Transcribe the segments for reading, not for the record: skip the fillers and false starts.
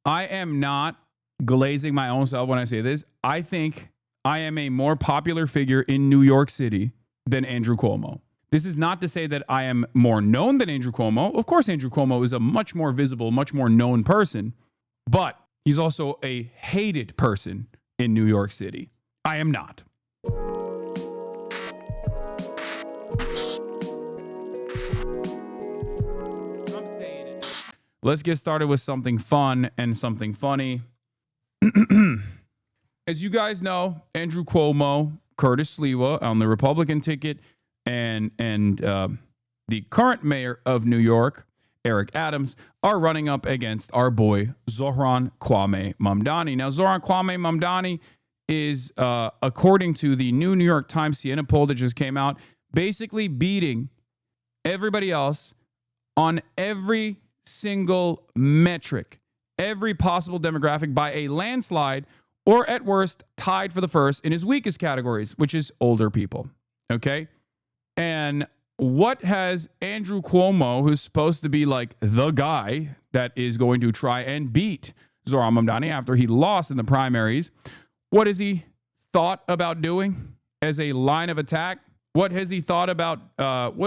I am not glazing my own self when I say this. I think I am a more popular figure in New York City than Andrew Cuomo. This is not to say that I am more known than Andrew Cuomo. Of course, Andrew Cuomo is a much more visible, much more known person, but he's also a hated person in New York City. I am not. Let's get started with something fun and something funny. As you guys know, Andrew Cuomo, Curtis Sliwa on the Republican ticket, and the current mayor of New York, Eric Adams, are running up against our boy Zohran Mamdani. Now, Zohran Mamdani is, according to the new New York Times Siena poll that just came out, basically beating everybody else on every single metric, every possible demographic by a landslide, or at worst, tied for the first in his weakest categories, which is older people. Okay? And what has Andrew Cuomo, who's supposed to be like the guy that is going to try and beat Zohran Mamdani after he lost in the primaries, what has he thought about doing as a line of attack? What has he thought about? Attacking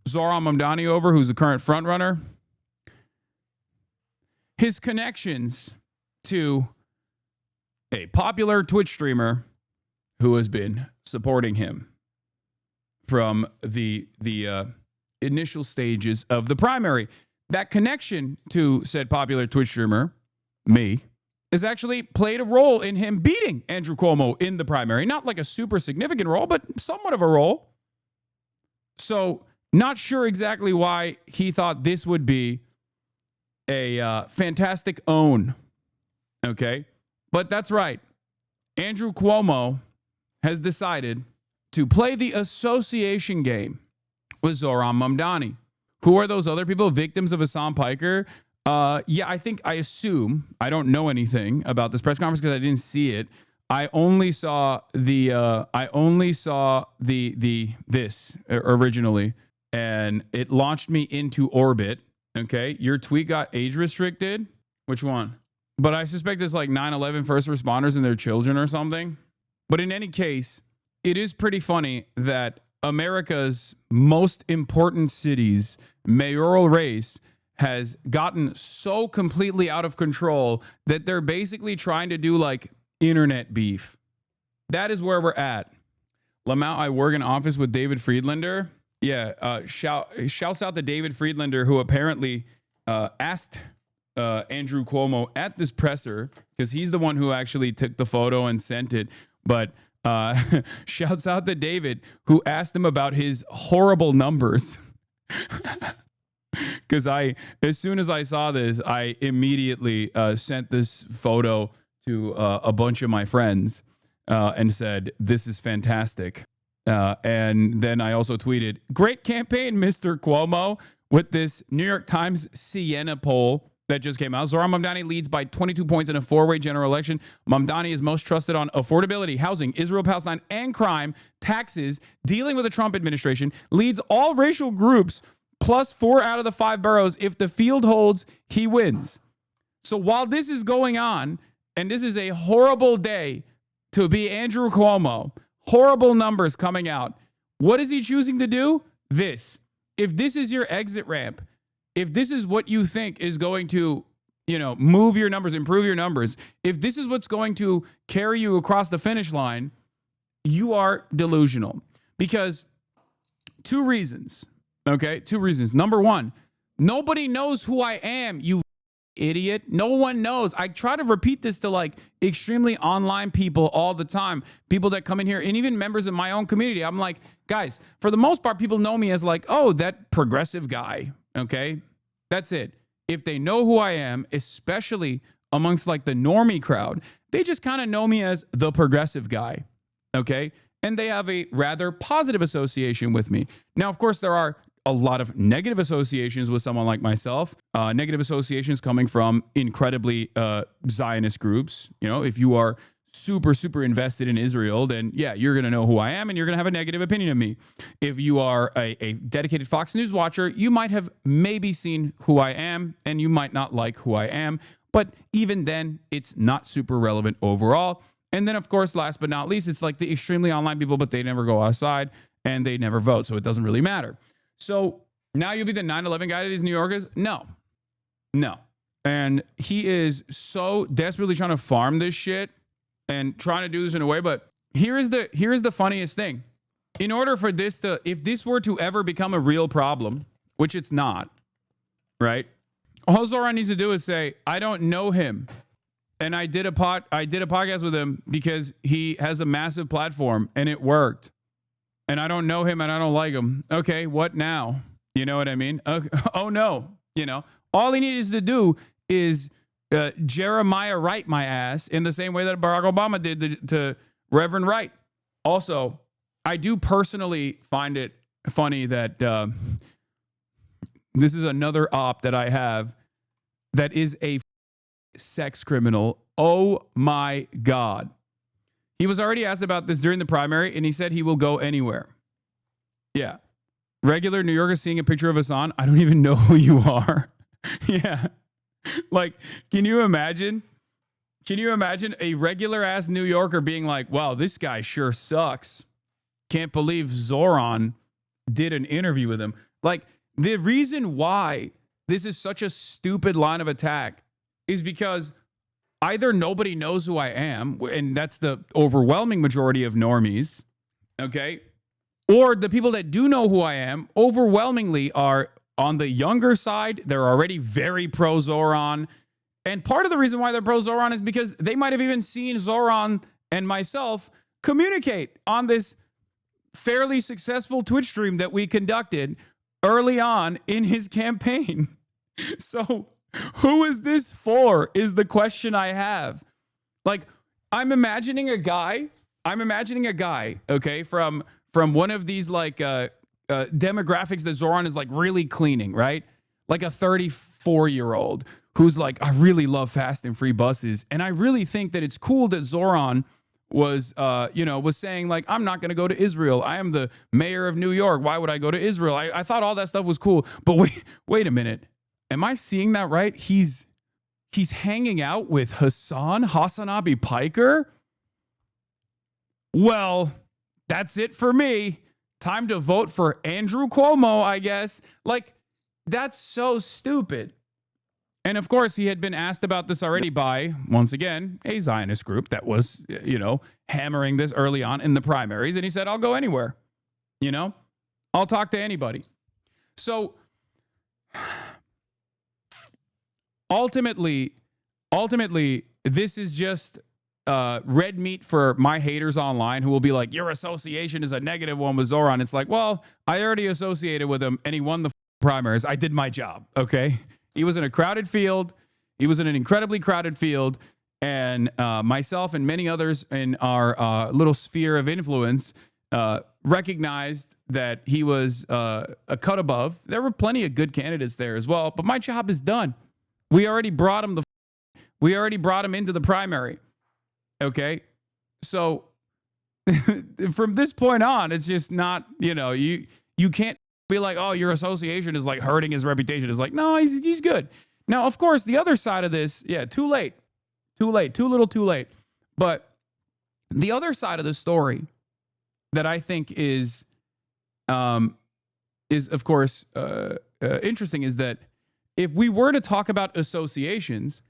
Zohran Mamdani over, who's the current frontrunner? His connections to a popular Twitch streamer who has been supporting him from the initial stages of the primary. That connection to said popular Twitch streamer, me, has actually played a role in him beating Andrew Cuomo in the primary. Not like a super significant role, but somewhat of a role. So, not sure exactly why he thought this would be a fantastic own. Okay? But that's right. Andrew Cuomo has decided to play the association game with Zohran Mamdani. Who are those other people? Victims of Hasan Piker? I assume, I don't know anything about this press conference because I didn't see it. I only saw this originally, and it launched me into orbit. Okay, your tweet got age restricted. Which one? But I suspect it's like 9/11 first responders and their children or something. But in any case, it is pretty funny that America's most important city's mayoral race has gotten so completely out of control that they're basically trying to do like internet beef. That is where we're at. Lamont, I work in office with David Friedlander. Yeah, shouts out to David Friedlander, who apparently asked Andrew Cuomo at this presser, because he's the one who actually took the photo and sent it. But shouts out to David, who asked him about his horrible numbers. Because as soon as I saw this, I immediately sent this photo to a bunch of my friends and said, "This is fantastic." And then I also tweeted, "Great campaign, Mr. Cuomo," with this New York Times Siena poll that just came out. Zohran Mamdani leads by 22 points in a four-way general election. Mamdani is most trusted on affordability, housing, Israel-Palestine, and crime, taxes, dealing with the Trump administration, leads all racial groups, plus 4 out of the 5 boroughs. If the field holds, he wins. So while this is going on, and this is a horrible day to be Andrew Cuomo, horrible numbers coming out, what is he choosing to do? This. If this is your exit ramp, if this is what you think is going to, move your numbers, improve your numbers, if this is what's going to carry you across the finish line, you are delusional. Because 2 reasons. Okay, 2 reasons. Number 1, nobody knows who I am, you idiot. No one knows. I try to repeat this to like extremely online people all the time. People that come in here, and even members of my own community. I'm like, guys, for the most part, people know me as like, oh, that progressive guy. Okay, that's it. If they know who I am, especially amongst like the normie crowd, they just kind of know me as the progressive guy. Okay, and they have a rather positive association with me. Now, of course, there are a lot of negative associations with someone like myself, negative associations coming from incredibly Zionist groups. If you are super, super invested in Israel, then yeah, you're going to know who I am and you're going to have a negative opinion of me. If you are a dedicated Fox News watcher, you might have maybe seen who I am and you might not like who I am. But even then, it's not super relevant overall. And then, of course, last but not least, it's like the extremely online people, but they never go outside and they never vote. So it doesn't really matter. So now you'll be the 9/11 guy to these New Yorkers? No. And he is so desperately trying to farm this shit and trying to do this in a way. But here is the funniest thing. In order for this to, if this were to ever become a real problem, which it's not, right? All Zohran needs to do is say, I don't know him. And I did a podcast with him because he has a massive platform and it worked. And I don't know him and I don't like him. Okay, what now? You know what I mean? Oh no. All he needs to do is Jeremiah Wright my ass in the same way that Barack Obama did to Reverend Wright. Also, I do personally find it funny that this is another op that I have that is a sex criminal. Oh my God. He was already asked about this during the primary and he said he will go anywhere. Yeah. Regular New Yorkers seeing a picture of Hasan. I don't even know who you are. Yeah. Like, can you imagine a regular ass New Yorker being like, wow, this guy sure sucks. Can't believe Zohran did an interview with him. Like, the reason why this is such a stupid line of attack is because either nobody knows who I am, and that's the overwhelming majority of normies, okay? Or the people that do know who I am overwhelmingly are on the younger side. They're already very pro Zohran. And part of the reason why they're pro Zohran is because they might have even seen Zohran and myself communicate on this fairly successful Twitch stream that we conducted early on in his campaign. So who is this for is the question I have. Like, I'm imagining a guy, okay, from one of these like demographics that Zohran is like really cleaning, right? Like a 34-year-old who's like, I really love fast and free buses. And I really think that it's cool that Zohran was saying like, I'm not going to go to Israel. I am the mayor of New York. Why would I go to Israel? I thought all that stuff was cool. But wait a minute. Am I seeing that right? He's hanging out with Hasanabi Piker? Well, that's it for me. Time to vote for Andrew Cuomo, I guess. Like, that's so stupid. And of course, he had been asked about this already by, once again, a Zionist group that was, hammering this early on in the primaries. And he said, I'll go anywhere. I'll talk to anybody. So ultimately, this is just red meat for my haters online who will be like, your association is a negative one with Zohran. It's like, well, I already associated with him and he won the primaries. I did my job. Okay. He was in a crowded field. He was in an incredibly crowded field. And myself and many others in our little sphere of influence recognized that he was a cut above. There were plenty of good candidates there as well. But my job is done. We already brought him into the primary. Okay. So from this point on, it's just not, you can't be like, oh, your association is like hurting his reputation. It's like, no, he's good. Now, of course, the other side of this, yeah, too late, too little too late. But the other side of the story that I think is of course, interesting is that if we were to talk about associations,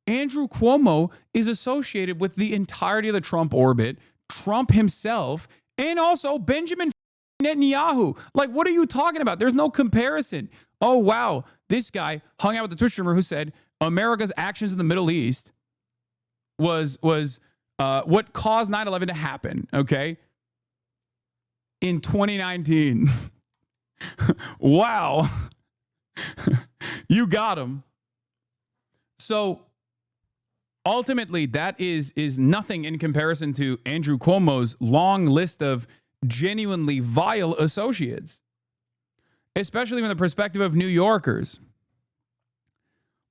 Andrew Cuomo is associated with the entirety of the Trump orbit, Trump himself, and also Benjamin Netanyahu. Like, what are you talking about? There's no comparison. Oh, wow. This guy hung out with the Twitch streamer who said America's actions in the Middle East was what caused 9/11 to happen, okay? In 2019. Wow. You got him. So ultimately, that is nothing in comparison to Andrew Cuomo's long list of genuinely vile associates, especially from the perspective of New Yorkers.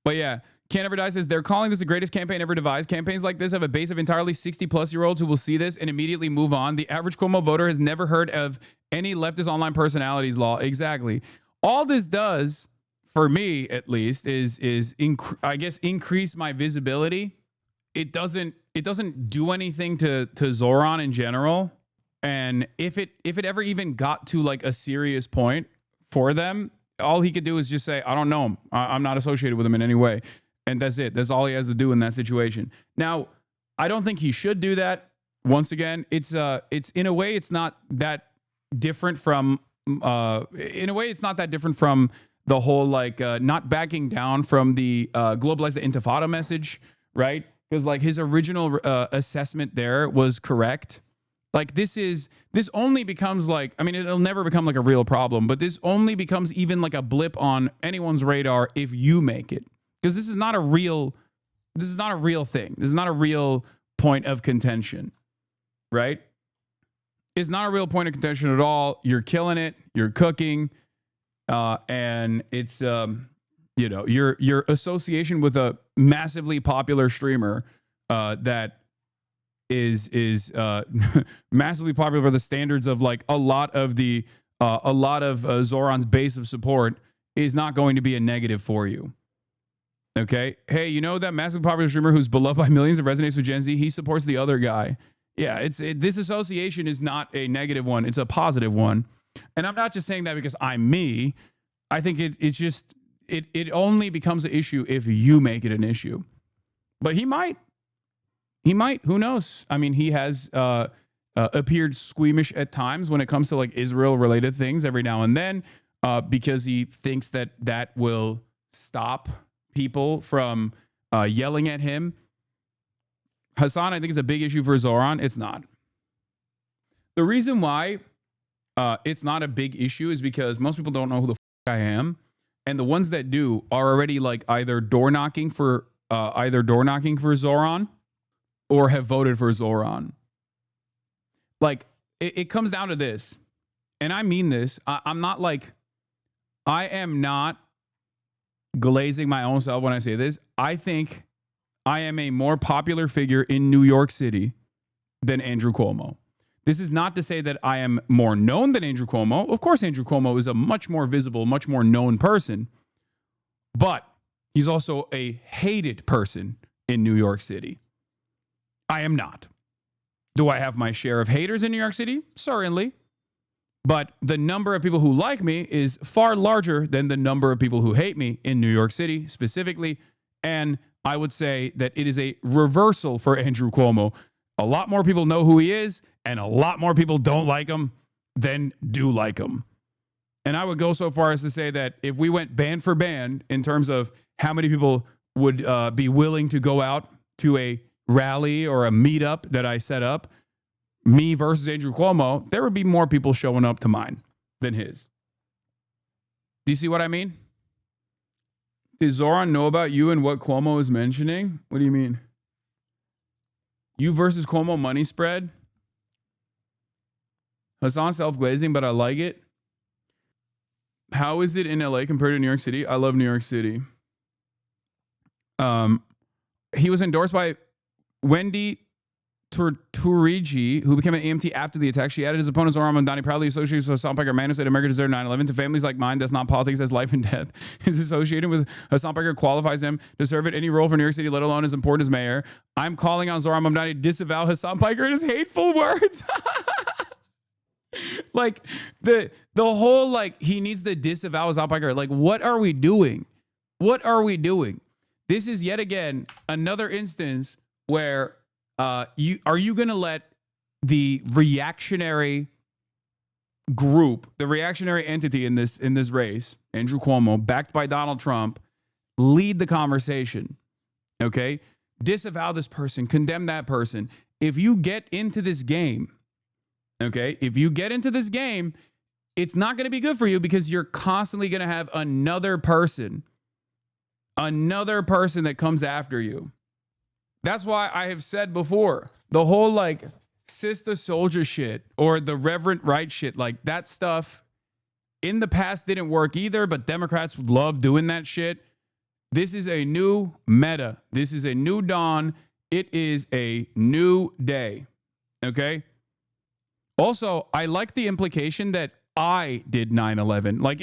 But yeah, Can't Ever Die says they're calling this the greatest campaign ever devised. Campaigns like this have a base of entirely 60-plus-year-olds who will see this and immediately move on. The average Cuomo voter has never heard of any leftist online personalities law. Exactly. All this does, for me at least, is I guess increase my visibility. It doesn't do anything to Zohran in general. And if it ever even got to like a serious point for them, all he could do is just say, I don't know him. I'm not associated with him in any way. And that's it. That's all he has to do in that situation. Now, I don't think he should do that. Once again, it's in a way, it's not that different from, in a way, it's not that different from the whole, like, not backing down from the globalize the intifada message, right? Because like his original assessment there was correct. Like this only becomes like, I mean, it'll never become like a real problem, but this only becomes even like a blip on anyone's radar if you make it. Because this is not a real thing. This is not a real point of contention, right? It's not a real point of contention at all. You're killing it. You're cooking. And it's, your association with a massively popular streamer that is massively popular by the standards of like a lot of Zohran's base of support is not going to be a negative for you. Okay. Hey, you know that massively popular streamer who's beloved by millions and resonates with Gen Z? He supports the other guy. Yeah, this association is not a negative one. It's a positive one. And I'm not just saying that because I'm me. I think it only becomes an issue if you make it an issue. But he might. Who knows? I mean, he has appeared squeamish at times when it comes to like Israel-related things every now and then because he thinks that will stop people from yelling at him. Hasan, I think it's a big issue for Zohran. It's not. The reason why it's not a big issue is because most people don't know who the I am, and the ones that do are already like either door knocking for Zohran or have voted for Zohran. Like it comes down to this, and I mean this. I am not glazing my own self when I say this. I think I am a more popular figure in New York City than Andrew Cuomo. This is not to say that I am more known than Andrew Cuomo. Of course, Andrew Cuomo is a much more visible, much more known person, but he's also a hated person in New York City. I am not. Do I have my share of haters in New York City? Certainly. But the number of people who like me is far larger than the number of people who hate me in New York City specifically. And I would say that it is a reversal for Andrew Cuomo. A lot more people know who he is, and a lot more people don't like him than do like him. And I would go so far as to say that if we went band for band in terms of how many people would be willing to go out to a rally or a meetup that I set up, me versus Andrew Cuomo, there would be more people showing up to mine than his. Do you see what I mean? Does Zohran know about you and what Cuomo is mentioning? What do you mean? You versus Cuomo money spread? Hasan self-glazing, but I like it. How is it in LA compared to New York City? I love New York City. He was endorsed by Wendy Turigi, who became an EMT after the attack. She added his opponent, Zohran Mamdani, proudly associated with Hasan Piker, man who said America deserved 9/11. To families like mine, that's not politics, that's life and death. His association with Hasan Piker qualifies him to serve at any role for New York City, let alone as important as mayor. I'm calling on Zohran Mamdani to disavow Hasan Piker and his hateful words. Like, the whole, like, he needs to disavow Hasan Piker. Like, what are we doing? What are we doing? This is yet again another instance where you going to let the reactionary group, the reactionary entity in this race, Andrew Cuomo, backed by Donald Trump, lead the conversation? Okay, disavow this person, condemn that person. If you get into this game, okay, it's not going to be good for you because you're constantly going to have another person that comes after you. That's why I have said before, the whole like sister soldier shit or the Reverend Right shit, like that stuff in the past didn't work either, but Democrats love doing that shit. This is a new meta. This is a new dawn. It is a new day. Okay. Also, I like the implication that I did 9/11. Like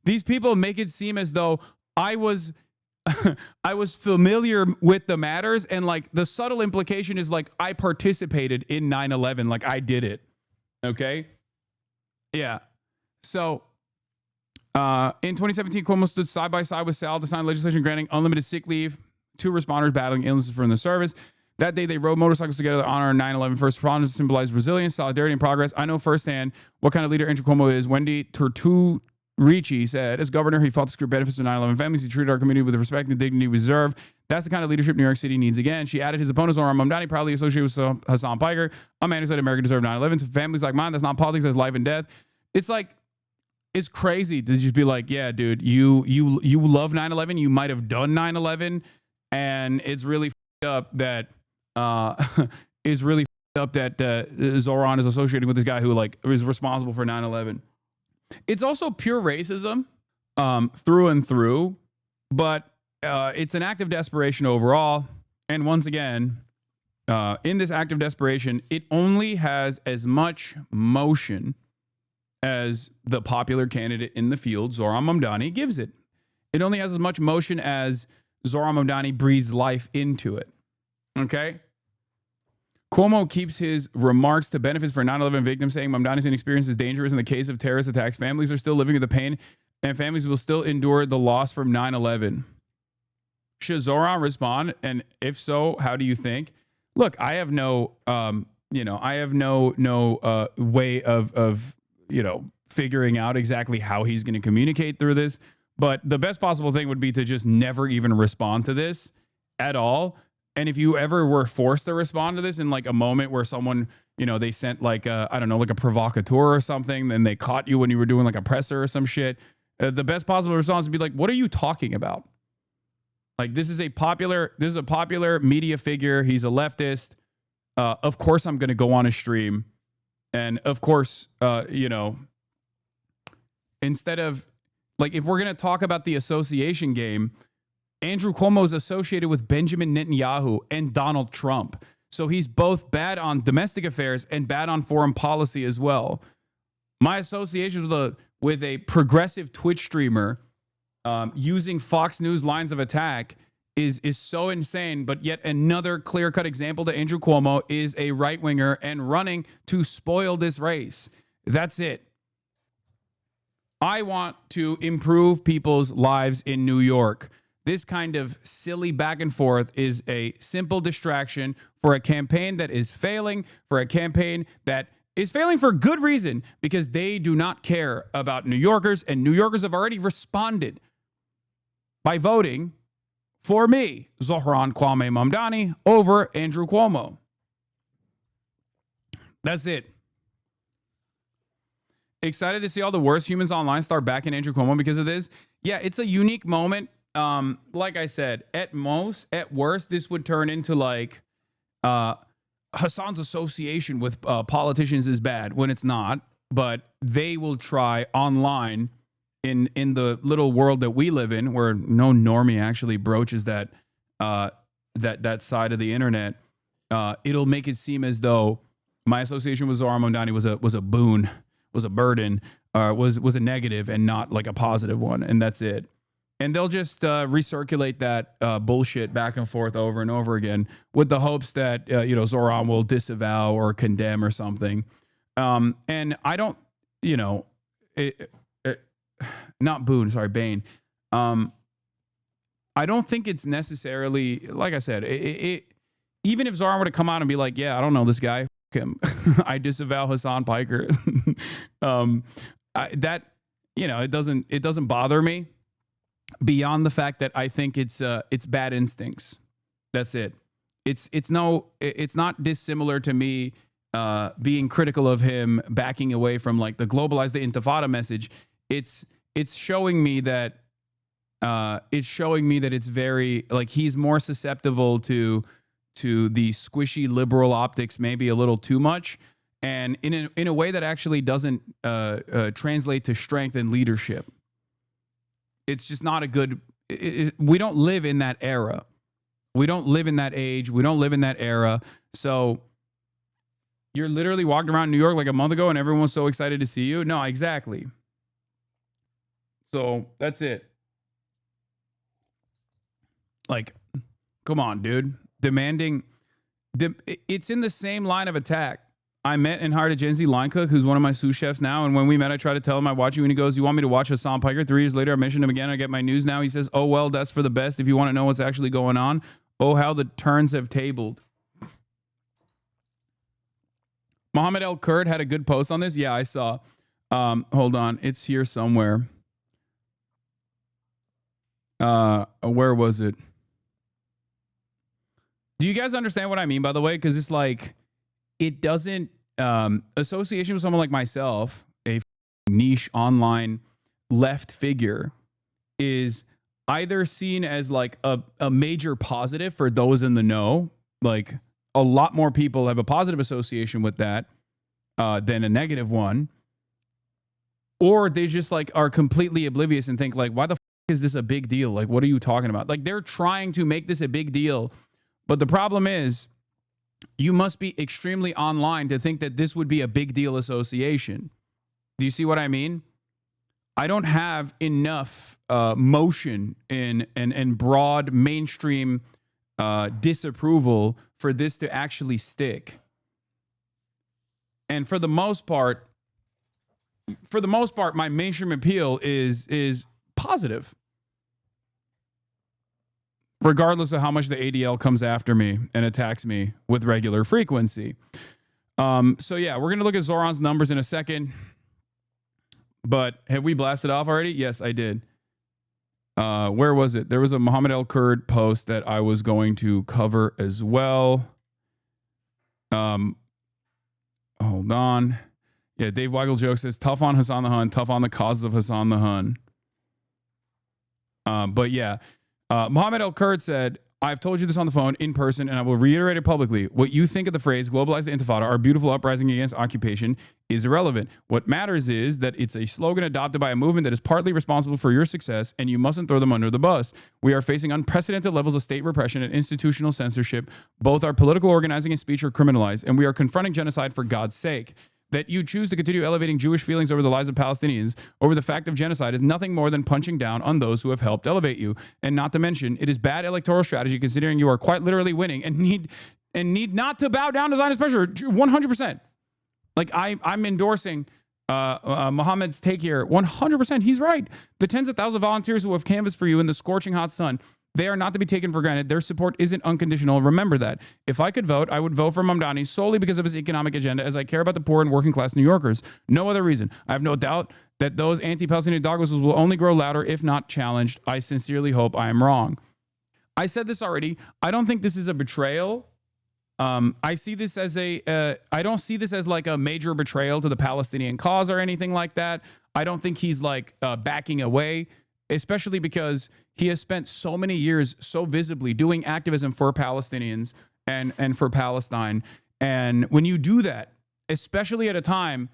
these people make it seem as though I was I was familiar with the matters, and like the subtle implication is like I participated in 9/11, like I did it. Okay? Yeah. So in 2017, Cuomo stood side by side with Sal to sign legislation granting unlimited sick leave to responders battling illnesses from the service. That day, they rode motorcycles together to honor 9/11 first responders to symbolize resilience, solidarity, and progress. I know firsthand what kind of leader Andrew Cuomo is. Wendy Ricci said, as governor, he fought to secure benefits to 9/11 families. He treated our community with the respect and dignity we deserve. That's the kind of leadership New York City needs again. She added his opponent, Zohran Mamdani, proudly associated with Hasan Piker, a man who said America deserved 9/11. To families like mine, that's not politics, that's life and death. It's like, it's crazy to just be like, yeah, dude, you love 9/11. You might have done 9/11. And it's really up that Zohran is associating with this guy who like is responsible for 9/11. It's also pure racism through and through, but it's an act of desperation overall. And once again, in this act of desperation, it only has as much motion as the popular candidate in the field, Zohran Mamdani, gives it. It only has as much motion as Zohran Mamdani breathes life into it. Okay? Cuomo keeps his remarks to benefits for 9/11 victims, saying Mamdani's inexperience is dangerous in the case of terrorist attacks. Families are still living with the pain, and families will still endure the loss from 9/11. Should Zohran respond? And if so, how do you think? Look, I have no, way of figuring out exactly how he's going to communicate through this. But the best possible thing would be to just never even respond to this at all. And if you ever were forced to respond to this in like a moment where someone, they sent like like a provocateur or something, then they caught you when you were doing like a presser or some shit, the best possible response would be like, what are you talking about? Like, this is a popular media figure. He's a leftist. Of course I'm going to go on a stream. And of course, instead of like, if we're going to talk about the association game, Andrew Cuomo is associated with Benjamin Netanyahu and Donald Trump. So he's both bad on domestic affairs and bad on foreign policy as well. My association with a progressive Twitch streamer using Fox News lines of attack is so insane. But yet another clear-cut example to Andrew Cuomo is a right-winger and running to spoil this race. That's it. I want to improve people's lives in New York. This kind of silly back and forth is a simple distraction for a campaign that is failing, for a campaign that is failing for good reason, because they do not care about New Yorkers, and New Yorkers have already responded by voting for me, Zohran Mamdani, over Andrew Cuomo. That's it. Excited to see all the worst humans online start backing Andrew Cuomo because of this. Yeah, it's a unique moment. Like I said, at worst, this would turn into like Hasan's association with politicians is bad when it's not, but they will try online in the little world that we live in, where no normie actually broaches that side of the internet. It'll make it seem as though my association with Zohran Mamdani was a boon, was a burden, was a negative and not like a positive one, and that's it. And they'll just recirculate that bullshit back and forth over and over again with the hopes that Zohran will disavow or condemn or something. And I don't, not Boone, sorry, Bane. I don't think it's necessarily, like I said, even if Zohran were to come out and be like, yeah, I don't know this guy, fuck him. I disavow Hasan Piker. It doesn't bother me, beyond the fact that I think it's bad instincts. That's it. It's not dissimilar to me being critical of him backing away from like the globalize the intifada message. It's showing me that it's very like he's more susceptible to the squishy liberal optics, maybe a little too much, and in a way that actually doesn't translate to strength and leadership. It's just not a good we don't live in that era. We don't live in that age. We don't live in that era. So you're literally walking around New York like a month ago and everyone was so excited to see you. No, exactly. So that's it. Like, come on, dude. It's in the same line of attack. I met and hired a Gen Z line cook who's one of my sous chefs now. And when we met, I tried to tell him I watch you. And he goes, you want me to watch Hasan Piker? 3 years later, I mentioned him again. I get my news now. He says, oh, well, that's for the best. If you want to know what's actually going on. Oh, how the turns have tabled. Mohammed El Kurd had a good post on this. Yeah, I saw. Hold on. It's here somewhere. Where was it? Do you guys understand what I mean, by the way? Because it's like, it doesn't, association with someone like myself, a niche online left figure, is either seen as like a major positive for those in the know. Like, a lot more people have a positive association with that than a negative one. Or they just like are completely oblivious and think like, why the is this a big deal? Like, what are you talking about? Like, they're trying to make this a big deal. But the problem is, you must be extremely online to think that this would be a big deal association. Do you see what I mean? I don't have enough motion and broad mainstream disapproval for this to actually stick. And for the most part, my mainstream appeal is positive, regardless of how much the ADL comes after me and attacks me with regular frequency. So yeah, we're gonna look at Zohran's numbers in a second. But have we blasted off already? Yes, I did. Where was it? There was a Mohammed El Kurd post that I was going to cover as well. Hold on. Yeah, Dave Weigel joke says, tough on Hasan the Hun, tough on the causes of Hasan the Hun. But yeah, Mohammed El Kurd said, I've told you this on the phone, in person, and I will reiterate it publicly. What you think of the phrase globalize the intifada, our beautiful uprising against occupation, is irrelevant. What matters is that it's a slogan adopted by a movement that is partly responsible for your success, and you mustn't throw them under the bus. We are facing unprecedented levels of state repression and institutional censorship. Both our political organizing and speech are criminalized, and we are confronting genocide for God's sake. That you choose to continue elevating Jewish feelings over the lives of Palestinians over the fact of genocide is nothing more than punching down on those who have helped elevate you. And not to mention, it is bad electoral strategy considering you are quite literally winning and need not to bow down to Zionist pressure 100%. Like I'm endorsing Mohammed's take here 100%. He's right. The tens of thousands of volunteers who have canvassed for you in the scorching hot sun, they are not to be taken for granted. Their support isn't unconditional. Remember that. If I could vote, I would vote for Mamdani solely because of his economic agenda, as I care about the poor and working class New Yorkers. No other reason. I have no doubt that those anti-Palestinian dog whistles will only grow louder if not challenged. I sincerely hope I am wrong. I said this already. I don't think this is a betrayal. I see this as I don't see this as like a major betrayal to the Palestinian cause or anything like that. I don't think he's like backing away, especially because he has spent so many years so visibly doing activism for Palestinians and for Palestine. And when you do that, especially at a time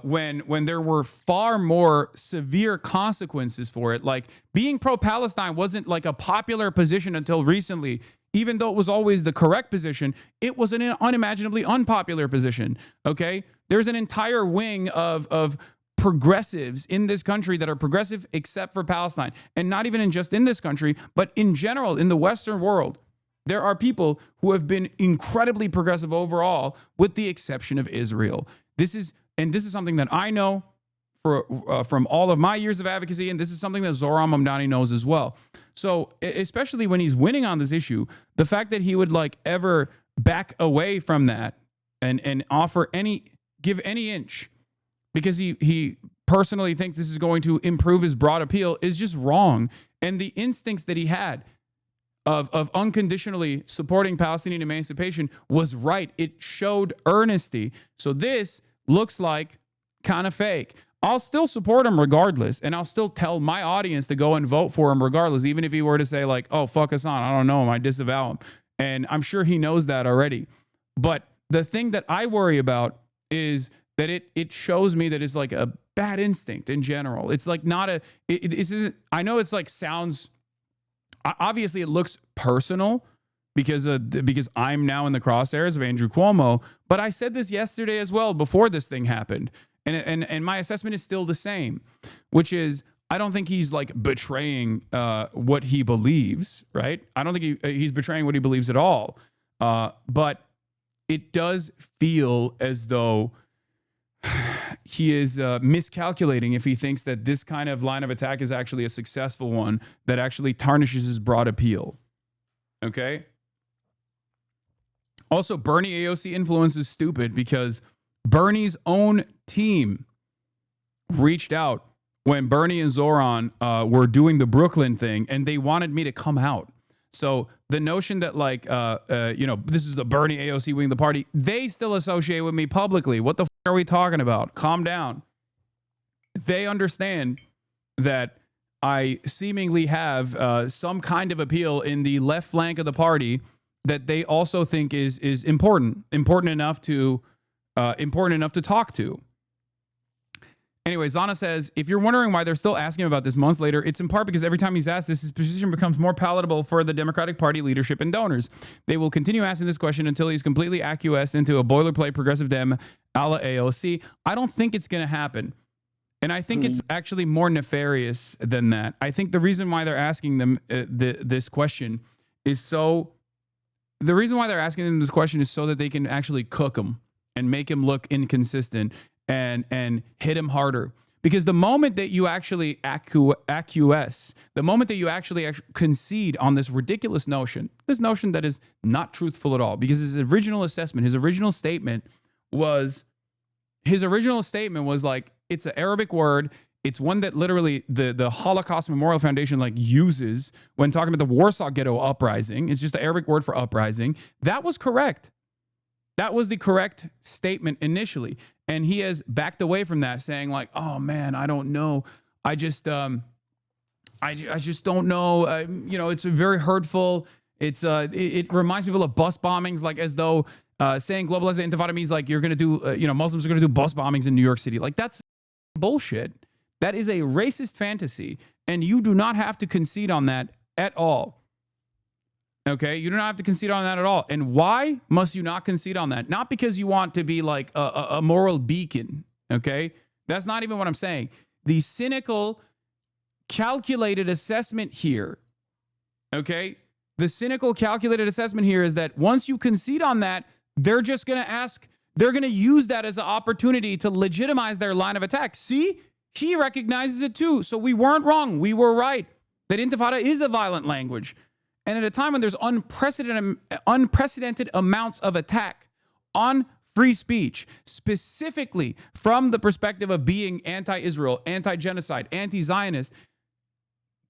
when there were far more severe consequences for it, like being pro-Palestine wasn't like a popular position until recently. Even though it was always the correct position, it was an unimaginably unpopular position, okay? There's an entire wing of progressives in this country that are progressive except for Palestine. And not even just in this country, but in general, in the Western world. There are people who have been incredibly progressive overall, with the exception of Israel. This is something that I know from all of my years of advocacy, and this is something that Zohran Mamdani knows as well. So especially when he's winning on this issue, the fact that he would like ever back away from that and give any inch because he personally thinks this is going to improve his broad appeal is just wrong. And the instincts that he had of unconditionally supporting Palestinian emancipation was right. It showed earnesty. So this looks like kind of fake. I'll still support him regardless, and I'll still tell my audience to go and vote for him regardless, even if he were to say like, oh, fuck Hasan, I don't know him, I disavow him. And I'm sure he knows that already. But the thing that I worry about is that it shows me that it's like a bad instinct in general. It's like not it isn't, I know it's like sounds obviously it looks personal because I'm now in the crosshairs of Andrew Cuomo. But I said this yesterday as well before this thing happened, and my assessment is still the same, which is I don't think he's like betraying what he believes, right? I don't think he's betraying what he believes at all. But it does feel as though he is miscalculating if he thinks that this kind of line of attack is actually a successful one that actually tarnishes his broad appeal. Okay? Also, Bernie AOC influence is stupid because Bernie's own team reached out when Bernie and Zohran were doing the Brooklyn thing, and they wanted me to come out. So the notion that like, this is the Bernie AOC wing the party, they still associate with me publicly. What the are we talking about? Calm down. They understand that I seemingly have some kind of appeal in the left flank of the party that they also think is important enough to talk to. Anyway, Zana says, if you're wondering why they're still asking him about this months later, it's in part because every time he's asked this, his position becomes more palatable for the Democratic Party leadership and donors. They will continue asking this question until he's completely acquiesced into a boilerplate progressive Dem a la AOC. I don't think it's going to happen. And I think it's actually more nefarious than that. I think the reason why they're asking them this question is so that they can actually cook him and make him look inconsistent and hit him harder. Because the moment that you actually acquiesce, the moment that you actually concede on this ridiculous notion, this notion that is not truthful at all, because his original statement was like, it's an Arabic word. It's one that literally the Holocaust Memorial Foundation like uses when talking about the Warsaw Ghetto uprising. It's just the Arabic word for uprising. That was correct. That was the correct statement initially. And he has backed away from that, saying like, oh man, I don't know. I just don't know. It's very hurtful. It reminds people of bus bombings, like as though saying globalized intifada means like you're going to do, Muslims are going to do bus bombings in New York City. Like that's bullshit. That is a racist fantasy. And you do not have to concede on that at all. Okay, you do not have to concede on that at all. And why must you not concede on that? Not because you want to be like a moral beacon. Okay, that's not even what I'm saying. The cynical, calculated assessment here. Okay, the cynical, calculated assessment here is that once you concede on that, they're just going to ask. They're going to use that as an opportunity to legitimize their line of attack. See, he recognizes it too. So we weren't wrong. We were right. That intifada is a violent language. And at a time when there's unprecedented amounts of attack on free speech, specifically from the perspective of being anti-Israel, anti-genocide, anti-Zionist,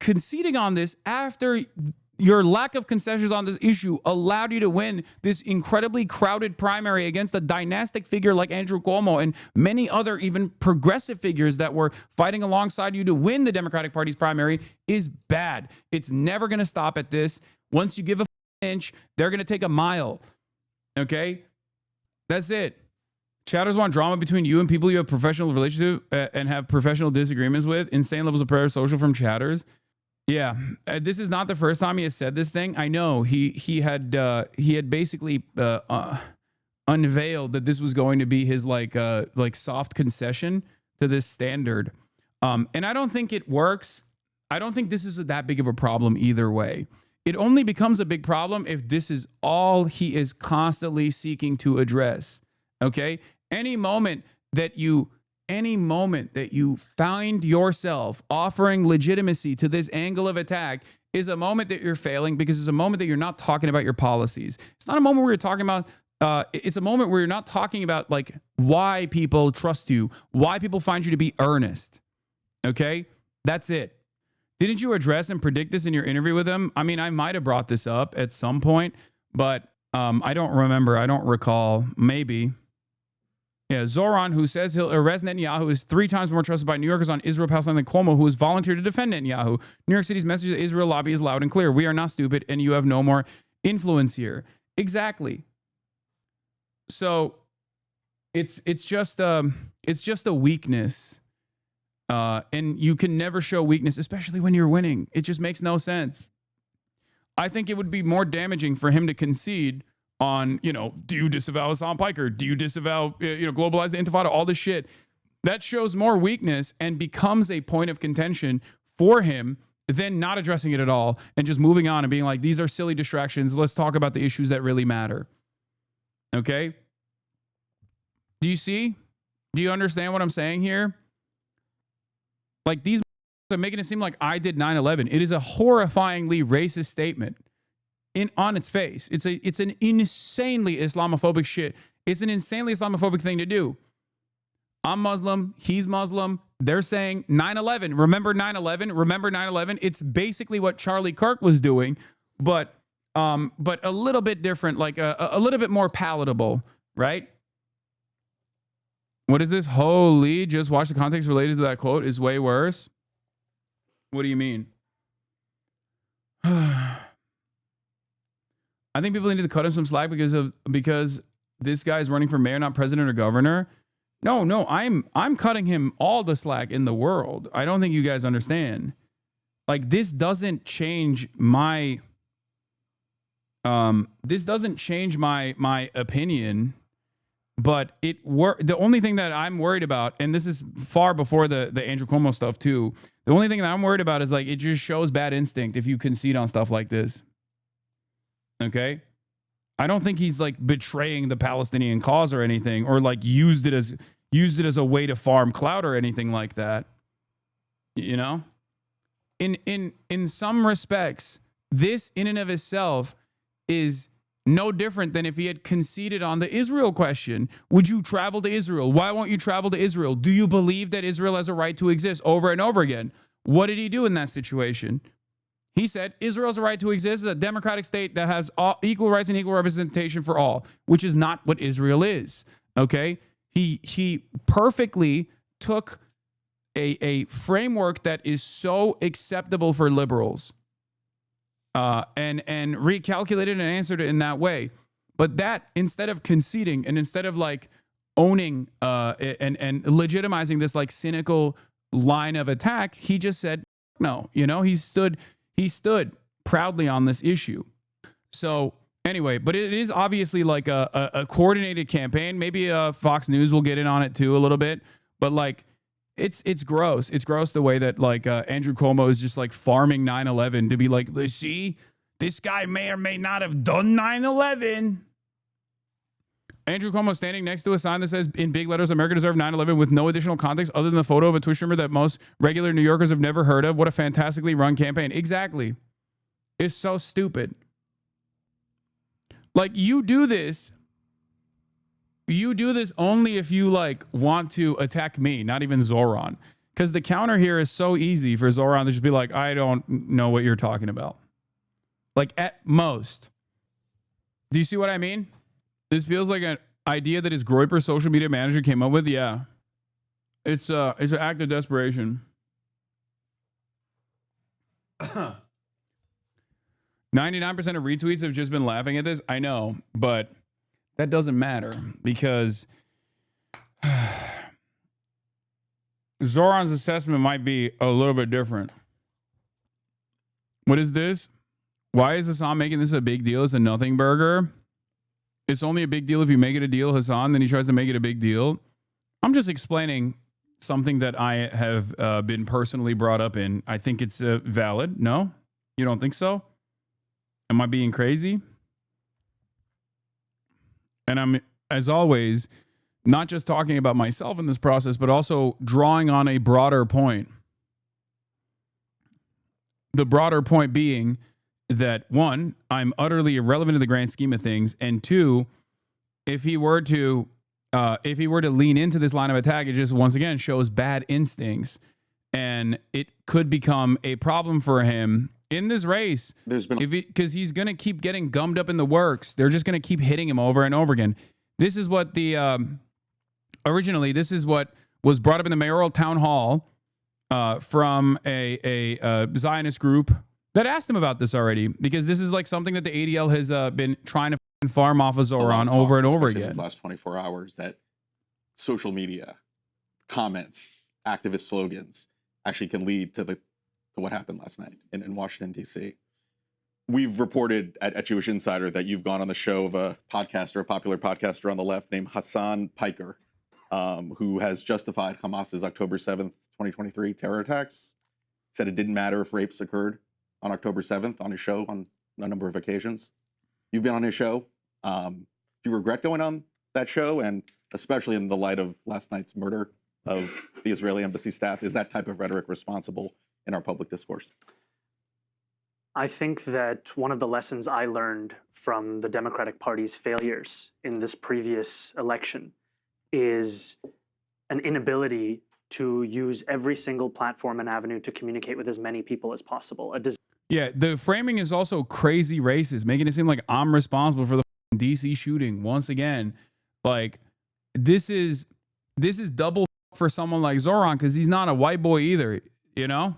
conceding on this after your lack of concessions on this issue allowed you to win this incredibly crowded primary against a dynastic figure like Andrew Cuomo and many other even progressive figures that were fighting alongside you to win the Democratic Party's primary is bad. It's never going to stop at this. Once you give a inch, they're going to take a mile. Okay? That's it. Chatters want drama between you and people you have professional relationship and have professional disagreements with. Insane levels of parasocial from chatters. Yeah, this is not the first time he has said this thing. I know he had basically unveiled that this was going to be his like soft concession to this standard, and I don't think it works. I don't think this is that big of a problem either way. It only becomes a big problem if this is all he is constantly seeking to address. Okay, any moment that you find yourself offering legitimacy to this angle of attack is a moment that you're failing, because it's a moment that you're not talking about your policies. It's not a moment where you're talking about, it's a moment where you're not talking about like why people trust you, why people find you to be earnest. Okay? That's it. Didn't you address and predict this in your interview with him? I mean, I might have brought this up at some point, but I don't remember. I don't recall. Maybe. Yeah, Zohran, who says he'll arrest Netanyahu, is 3 times more trusted by New Yorkers on Israel Palestine than Cuomo, who has volunteered to defend Netanyahu. New York City's message to Israel lobby is loud and clear. We are not stupid, and you have no more influence here. Exactly. So it's just a weakness, and you can never show weakness, especially when you're winning. It just makes no sense. I think it would be more damaging for him to concede on, you know, do you disavow Hasan Piker? Do you disavow, globalize the intifada? All this shit. That shows more weakness and becomes a point of contention for him than not addressing it at all and just moving on and being like, these are silly distractions. Let's talk about the issues that really matter. Okay? Do you see? Do you understand what I'm saying here? Like, these are making it seem like I did 9/11. It is a horrifyingly racist statement on its face. It's an insanely Islamophobic shit. It's an insanely Islamophobic thing to do. I'm Muslim. He's Muslim. They're saying 9/11. Remember 9/11? Remember 9/11? It's basically what Charlie Kirk was doing, but a little bit different, like a little bit more palatable, right? What is this? Holy, just watch the context related to that quote is way worse. What do you mean? I think people need to cut him some slack because this guy's running for mayor, not president or governor. No, I'm cutting him all the slack in the world. I don't think you guys understand. Like, this doesn't change my my opinion, but the only thing that I'm worried about, and this is far before the Andrew Cuomo stuff too, the only thing that I'm worried about is, like, it just shows bad instinct if you concede on stuff like this. Okay? I don't think he's, like, betraying the Palestinian cause or anything, or, like, used it as a way to farm clout or anything like that. You know? In some respects, this in and of itself is no different than if he had conceded on the Israel question. Would you travel to Israel? Why won't you travel to Israel? Do you believe that Israel has a right to exist? Over and over again. What did he do in that situation? He said Israel has a right to exist as a democratic state that has equal rights and equal representation for all, which is not what Israel is. Okay? He perfectly took a framework that is so acceptable for liberals and recalculated and answered it in that way. But that, instead of conceding and instead of, like, owning and legitimizing this, like, cynical line of attack, he just said no. You know, he stood proudly on this issue. So anyway, but it is obviously like a coordinated campaign. Maybe Fox News will get in on it too a little bit, but, like, it's gross. It's gross the way that, like, Andrew Cuomo is just, like, farming 9/11 to be like, see, this guy may or may not have done 9/11. Andrew Cuomo standing next to a sign that says in big letters, America deserved 9/11 with no additional context other than the photo of a Twitch streamer that most regular New Yorkers have never heard of. What a fantastically run campaign. Exactly. It's so stupid. Like, you do this only if you, like, want to attack me, not even Zohran. Because the counter here is so easy for Zohran to just be like, I don't know what you're talking about. Like, at most. Do you see what I mean? This feels like an idea that his Groyper social media manager came up with. Yeah. It's an act of desperation. 99% of retweets have just been laughing at this. I know, but that doesn't matter because Zoran's assessment might be a little bit different. What is this? Why is Hasan making this a big deal? It's a nothing burger. It's only a big deal if you make it a deal, Hasan. Then he tries to make it a big deal. I'm just explaining something that I have been personally brought up in. I think it's valid. No? You don't think so? Am I being crazy? And I'm, as always, not just talking about myself in this process, but also drawing on a broader point. The broader point being that, one, I'm utterly irrelevant in the grand scheme of things, and two, if he were to lean into this line of attack, it just once again shows bad instincts, and it could become a problem for him in this race. Because he's gonna keep getting gummed up in the works. They're just gonna keep hitting him over and over again. This is what originally this is what was brought up in the mayoral town hall from a Zionist group that asked him about this already, because this is like something that the ADL has been trying to farm off of Zohran over and over again. These last 24 hours, that social media comments, activist slogans actually can lead to what happened last night in Washington, D.C. we've reported at Jewish Insider that you've gone on the show of a podcaster, a popular podcaster on the left named Hasan Piker, who has justified Hamas's October 7th, 2023 terror attacks. Said it didn't matter if rapes occurred on October 7th on his show on a number of occasions. You've been on his show. Do you regret going on that show? And especially in the light of last night's murder of the Israeli embassy staff, is that type of rhetoric responsible in our public discourse? I think that one of the lessons I learned from the Democratic Party's failures in this previous election is an inability to use every single platform and avenue to communicate with as many people as possible. Yeah, the framing is also crazy racist, making it seem like I'm responsible for the DC shooting once again. Like, this is double for someone like Zohran, because he's not a white boy either, you know?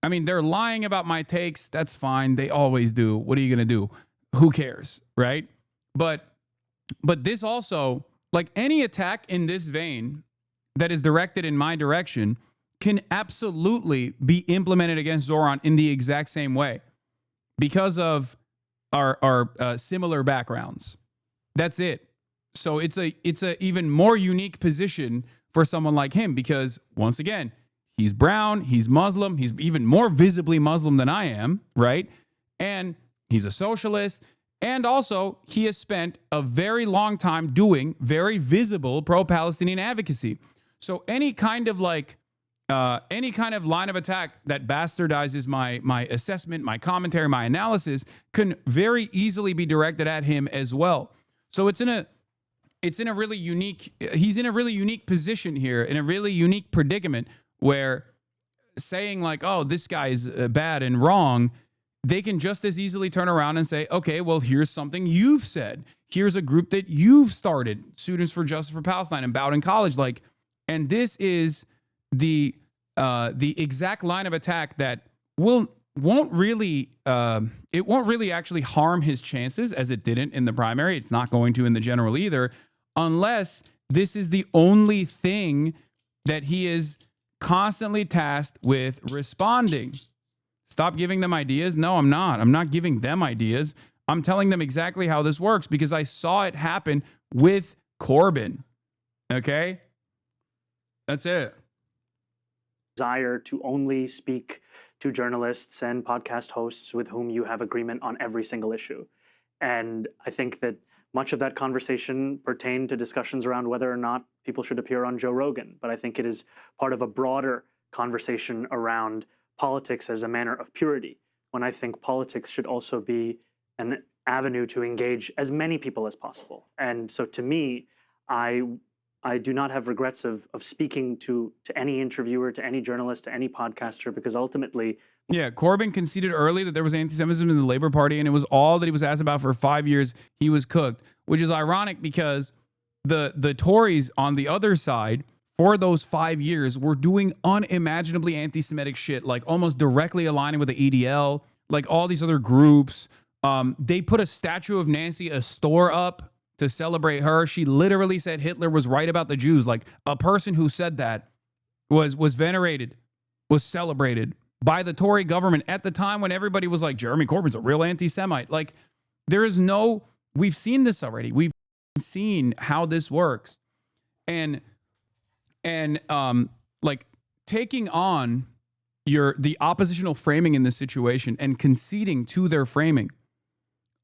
I mean, they're lying about my takes. That's fine. They always do. What are you going to do? Who cares, right? But this also, like any attack in this vein that is directed in my direction can absolutely be implemented against Zohran in the exact same way because of our similar backgrounds. That's it. So it's a even more unique position for someone like him because, once again, he's brown, he's Muslim, he's even more visibly Muslim than I am, right? And he's a socialist. And also, he has spent a very long time doing very visible pro-Palestinian advocacy. So any kind of line of attack that bastardizes my assessment, my commentary, my analysis can very easily be directed at him as well. So he's in a really unique position here, in a really unique predicament where saying like, oh, this guy is bad and wrong, they can just as easily turn around and say, okay, well, here's something you've said. Here's a group that you've started, Students for Justice for Palestine and Bowdoin College. Like, and this is the exact line of attack that won't really actually harm his chances, as it didn't in the primary. It's not going to in the general either, unless this is the only thing that he is constantly tasked with responding. Stop giving them ideas. No, I'm not. I'm not giving them ideas. I'm telling them exactly how this works because I saw it happen with Corbyn. Okay? That's it. Desire to only speak to journalists and podcast hosts with whom you have agreement on every single issue. And I think that much of that conversation pertained to discussions around whether or not people should appear on Joe Rogan. But I think it is part of a broader conversation around politics as a manner of purity, when I think politics should also be an avenue to engage as many people as possible. And so to me, I do not have regrets of speaking to any interviewer, to any journalist, to any podcaster, because ultimately... Yeah, Corbyn conceded early that there was anti-Semitism in the Labor Party, and it was all that he was asked about for 5 years. He was cooked, which is ironic because the Tories on the other side, for those 5 years, were doing unimaginably anti-Semitic shit, like almost directly aligning with the EDL, like all these other groups. They put a statue of Nancy Astor up to celebrate her. She literally said Hitler was right about the Jews. Like, a person who said that was venerated, was celebrated by the Tory government at the time when everybody was like, Jeremy Corbyn's a real anti-Semite. Like, there is no, we've seen this already. We've seen how this works. And like taking on the oppositional framing in this situation and conceding to their framing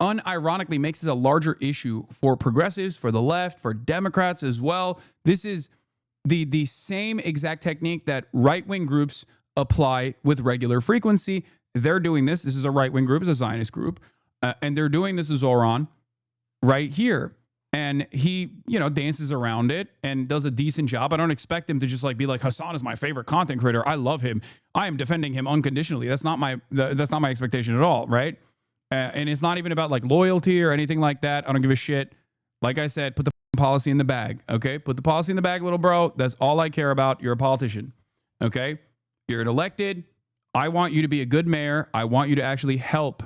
unironically makes this a larger issue for progressives, for the left, for Democrats as well. This is the same exact technique that right-wing groups apply with regular frequency. They're doing this. This is a right-wing group, it's a Zionist group, and they're doing this as Zohran right here. And he, dances around it and does a decent job. I don't expect him to just be like, Hasan is my favorite content creator. I love him. I am defending him unconditionally. That's not my expectation at all, right? And it's not even about loyalty or anything like that. I don't give a shit. Like I said, put the policy in the bag, okay? Put the policy in the bag, little bro. That's all I care about. You're a politician, okay? You're elected. I want you to be a good mayor. I want you to actually help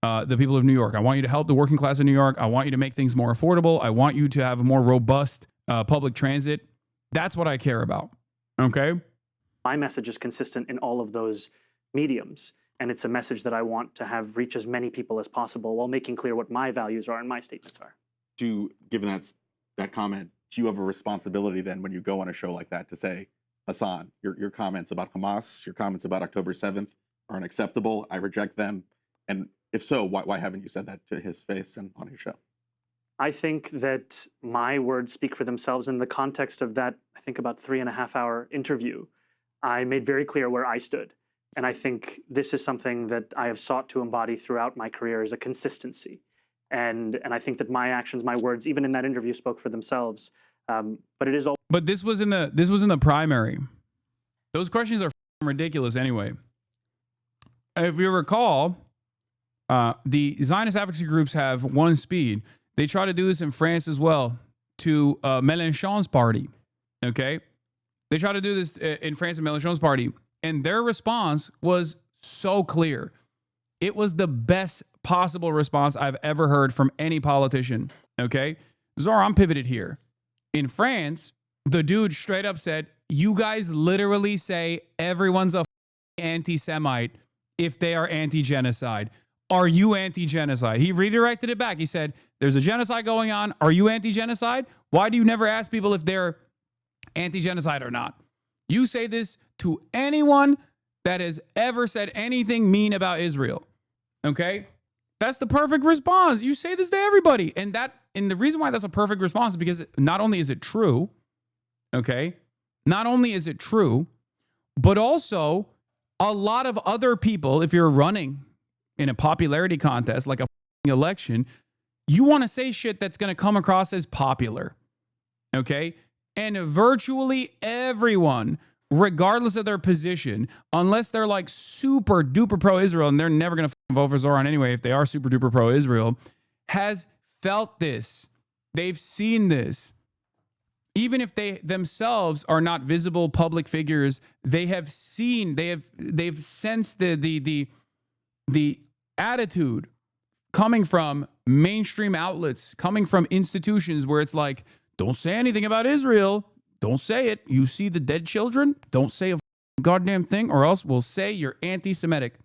the people of New York. I want you to help the working class of New York. I want you to make things more affordable. I want you to have a more robust public transit. That's what I care about, okay? My message is consistent in all of those mediums. And it's a message that I want to have reach as many people as possible while making clear what my values are and my statements are. Given that comment, do you have a responsibility then when you go on a show like that to say, Hasan, your comments about Hamas, your comments about October 7th are unacceptable. I reject them. And if so, why haven't you said that to his face and on his show? I think that my words speak for themselves. In the context of that, I think about 3.5-hour interview, I made very clear where I stood. And I think this is something that I have sought to embody throughout my career as a consistency. And I think that my actions, my words, even in that interview, spoke for themselves. But it is all. But this was in the primary. Those questions are ridiculous anyway. If you recall, the Zionist advocacy groups have one speed. They try to do this in France as well to Mélenchon's party. Okay, they try to do this in France and Mélenchon's party, and their response was so clear. It was the best possible response I've ever heard from any politician. Okay, Zohran pivoted here. In France, the dude straight up said, "You guys literally say everyone's a anti-Semite if they are anti-genocide. Are you anti-genocide?" He redirected it back. He said, "There's a genocide going on. Are you anti-genocide? Why do you never ask people if they're anti-genocide or not? You say this to anyone that has ever said anything mean about Israel." Okay? That's the perfect response. You say this to everybody. And the reason why that's a perfect response is because not only is it true, okay? Not only is it true, but also a lot of other people, if you're running in a popularity contest like a election, you want to say shit that's going to come across as popular. Okay? And virtually everyone, regardless of their position, unless they're like super duper pro-Israel, and they're never going to vote for Zohran anyway if they are super duper pro-Israel, has felt this. They've seen this. Even if they themselves are not visible public figures, they have seen, they've sensed the attitude coming from mainstream outlets, coming from institutions where it's like, don't say anything about Israel. Don't say it. You see the dead children? Don't say a goddamn thing, or else we'll say you're anti-Semitic.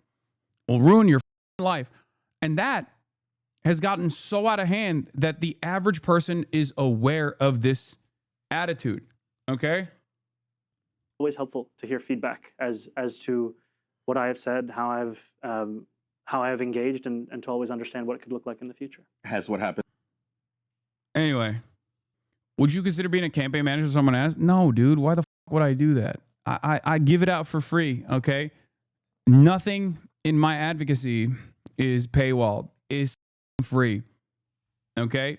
We'll ruin your life. And that has gotten so out of hand that the average person is aware of this attitude. Okay? Always helpful to hear feedback as to what I have said, how I've engaged, and to always understand what it could look like in the future. Has what happened? Anyway, would you consider being a campaign manager if someone asked? No, dude. Why the fuck would I do that? I give it out for free, okay? Nothing in my advocacy is paywalled. It's free, okay?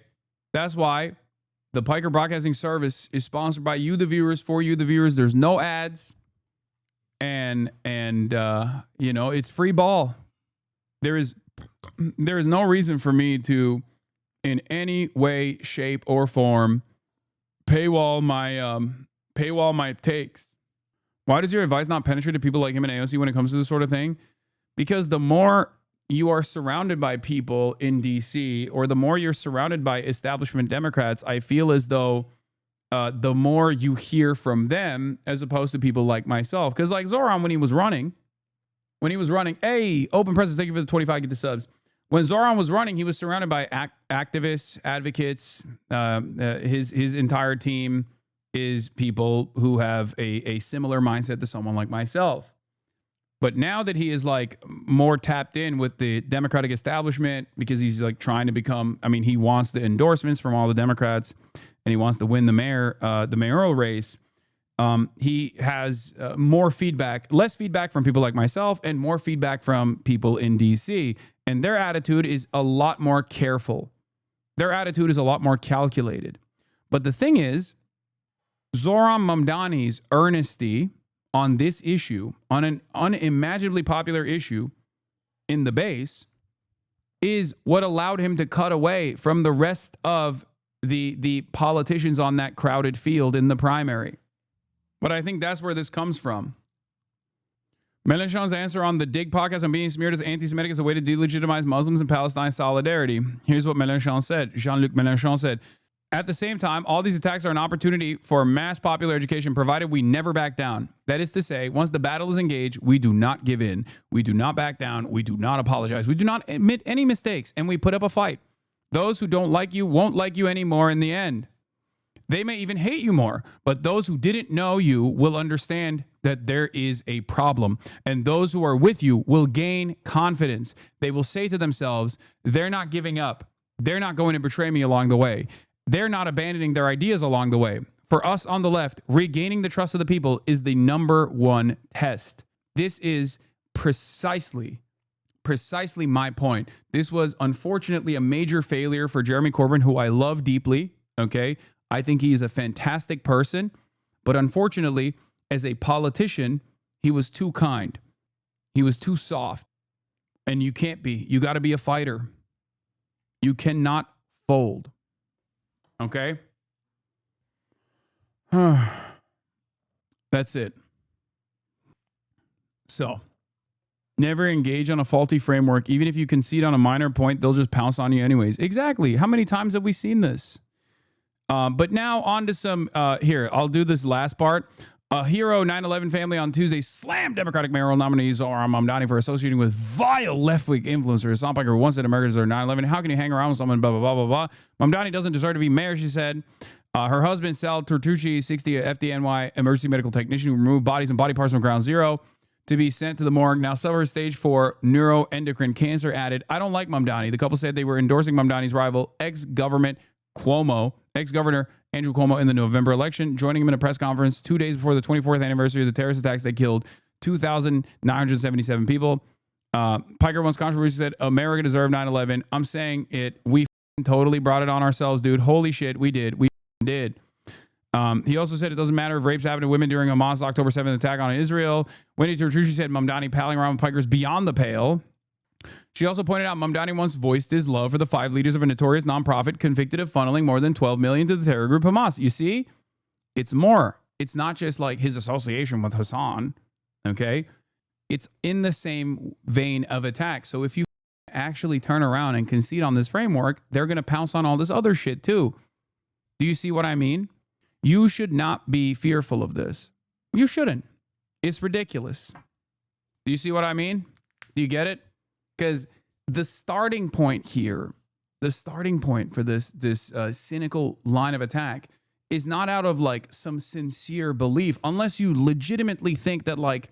That's why the Piker Broadcasting Service is sponsored by you, the viewers, for you, the viewers. There's no ads, and you know, it's free ball. There is no reason for me to, in any way, shape, or form, paywall my takes. Why does your advice not penetrate to people like him and AOC when it comes to this sort of thing? Because the more you are surrounded by people in DC, or the more you're surrounded by establishment Democrats, I feel as though the more you hear from them as opposed to people like myself. Because like Zohran, when he was running, hey, Open Presence, thank you for the 25, get the subs. When Zohran was running, he was surrounded by activists, advocates. His entire team is people who have a similar mindset to someone like myself. But now that he is like more tapped in with the Democratic establishment, because he's like trying to become, I mean, he wants the endorsements from all the Democrats and he wants to win the mayoral race. He has more feedback, less feedback from people like myself, and more feedback from people in DC. And their attitude is a lot more careful. Their attitude is a lot more calculated. But the thing is, Zohran Mamdani's earnesty on this issue, on an unimaginably popular issue in the base, is what allowed him to cut away from the rest of the politicians on that crowded field in the primary. But I think that's where this comes from. Mélenchon's answer on the Dig podcast on being smeared as anti-Semitic as a way to delegitimize Muslims and Palestine solidarity. Here's what Mélenchon said. Jean-Luc Mélenchon said, At the same time, all these attacks are an opportunity for mass popular education, provided we never back down. That is to say, once the battle is engaged, we do not give in. We do not back down. We do not apologize. We do not admit any mistakes, and we put up a fight. Those who don't like you won't like you anymore in the end. They may even hate you more, but those who didn't know you will understand that there is a problem. And those who are with you will gain confidence. They will say to themselves, they're not giving up. They're not going to betray me along the way. They're not abandoning their ideas along the way. For us on the left, regaining the trust of the people is the number one test. This is precisely my point. This was unfortunately a major failure for Jeremy Corbyn, who I love deeply, okay? I think he is a fantastic person, but unfortunately, as a politician, he was too kind. He was too soft. And you can't be. You got to be a fighter. You cannot fold. Okay? That's it. So, never engage on a faulty framework. Even if you concede on a minor point, they'll just pounce on you anyways. Exactly. How many times have we seen this? But now on to some, here, I'll do this last part. A hero 9/11 family on Tuesday slammed Democratic mayoral nominee Zohran Mamdani for associating with vile left-wing influencer Hasan Piker, who once said Americans are 9/11. How can you hang around with someone, blah, blah, blah, blah, blah. Mamdani doesn't deserve to be mayor, she said. Her husband, Sal Turtucci, 60, a FDNY emergency medical technician who removed bodies and body parts from ground zero to be sent to the morgue, now suffered stage 4 neuroendocrine cancer, added, I don't like Mamdani. The couple said they were endorsing Mamdani's rival, ex-governor Andrew Cuomo in the November election, joining him in a press conference 2 days before the 24th anniversary of the terrorist attacks that killed 2,977 people. Piker once controversially said, America deserved 9/11. I'm saying it. We totally brought it on ourselves, dude. Holy shit, we did. We did. He also said it doesn't matter if rapes happened to women during Hamas' October 7th attack on Israel. Wendy Turtucci said Mamdani palling around with Piker's beyond the pale. She also pointed out Mamdani once voiced his love for the 5 leaders of a notorious nonprofit convicted of funneling more than $12 million to the terror group Hamas. You see, it's more. It's not just like his association with Hasan, okay? It's in the same vein of attack. So if you actually turn around and concede on this framework, they're going to pounce on all this other shit too. Do you see what I mean? You should not be fearful of this. You shouldn't. It's ridiculous. Do you see what I mean? Do you get it? Because the starting point here, the starting point for this cynical line of attack is not out of like some sincere belief, unless you legitimately think that like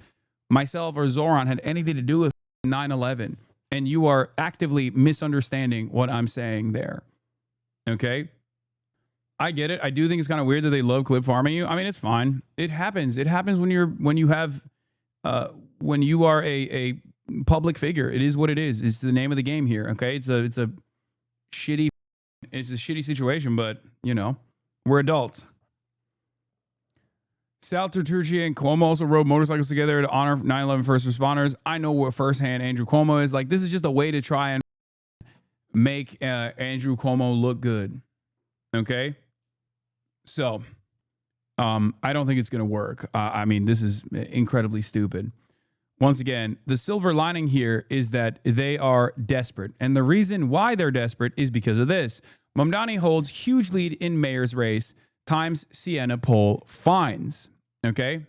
myself or Zohran had anything to do with 9/11, and you are actively misunderstanding what I'm saying there. Okay? I get it. I do think it's kind of weird that they love clip farming you. I mean, it's fine. It happens. It happens when you are a public figure. It is what it is. It's the name of the game here. Okay, it's a shitty situation, but you know, we're adults. Sal Turtucci and Cuomo also rode motorcycles together to honor 9/11 first responders. I know what firsthand Andrew Cuomo is like. This is just a way to try and make Andrew Cuomo look good. Okay, so I don't think it's going to work. I mean, this is incredibly stupid. Once again, the silver lining here is that they are desperate. And the reason why they're desperate is because of this. Mamdani holds huge lead in mayor's race, Times Siena poll finds. Okay?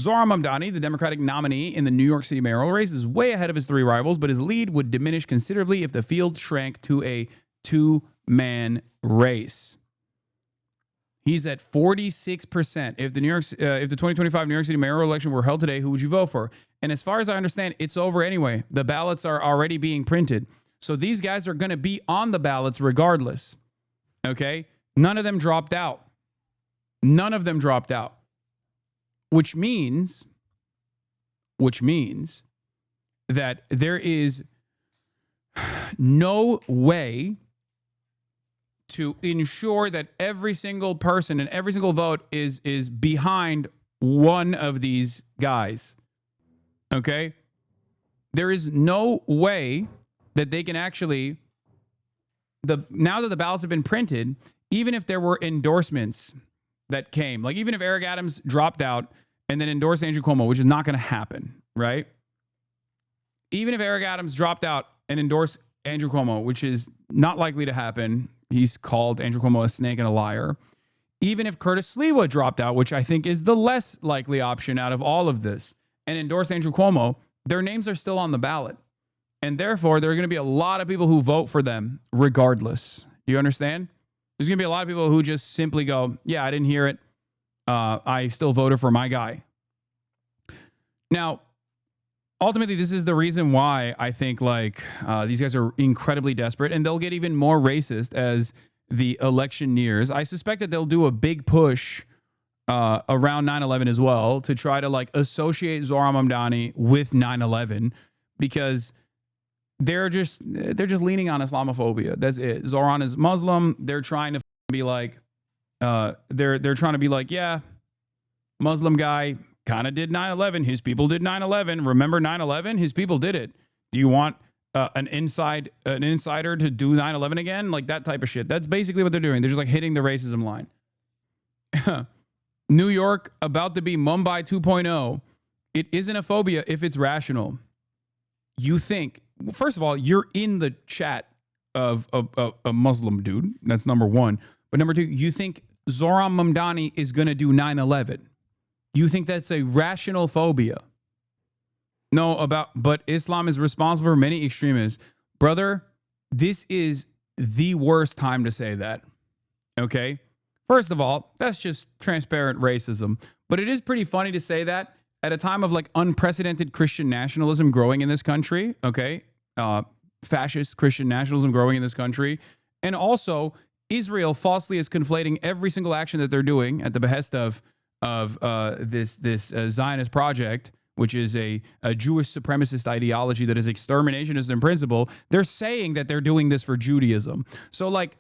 Zohran Mamdani, the Democratic nominee in the New York City mayoral race, is way ahead of his 3 rivals, but his lead would diminish considerably if the field shrank to a 2-man race. He's at 46%. If the 2025 New York City mayoral election were held today, who would you vote for? And as far as I understand, it's over anyway. The ballots are already being printed. So these guys are going to be on the ballots regardless. Okay? None of them dropped out. None of them dropped out. Which means that there is no way to ensure that every single person and every single vote is behind one of these guys. Okay? There is no way that they can actually, now that the ballots have been printed, even if there were endorsements that came, like even if Eric Adams dropped out and then endorsed Andrew Cuomo, which is not going to happen, right? Even if Eric Adams dropped out and endorsed Andrew Cuomo, which is not likely to happen, He's called Andrew Cuomo a snake and a liar. Even if Curtis Sliwa dropped out, which I think is the less likely option out of all of this, and endorsed Andrew Cuomo, their names are still on the ballot. And therefore, there are going to be a lot of people who vote for them regardless. Do you understand? There's going to be a lot of people who just simply go, yeah, I didn't hear it. I still voted for my guy. Now, ultimately, this is the reason why I think like these guys are incredibly desperate, and they'll get even more racist as the election nears. I suspect that they'll do a big push around 9/11 as well to try to like associate Zohran Mamdani with 9/11 because they're just leaning on Islamophobia. That's it. Zohran is Muslim. They're trying to be like they're trying to be like, yeah, Muslim guy kind of did 9/11. His people did 9/11. Remember 9/11? His people did it. Do you want an insider to do 9/11 again? Like that type of shit. That's basically what they're doing. They're just like hitting the racism line. New York about to be Mumbai 2.0. It isn't a phobia if it's rational. You think, first of all, you're in the chat of a Muslim dude. That's number one. But number two, you think Zohran Mamdani is going to do 9/11. You think that's a rational phobia. No, but Islam is responsible for many extremists. Brother, this is the worst time to say that. Okay? First of all, that's just transparent racism. But it is pretty funny to say that at a time of like unprecedented Christian nationalism growing in this country. Okay? Fascist Christian nationalism growing in this country. And also, Israel falsely is conflating every single action that they're doing at the behest of this Zionist project, which is a Jewish supremacist ideology that is exterminationist in principle. They're saying that they're doing this for Judaism. So like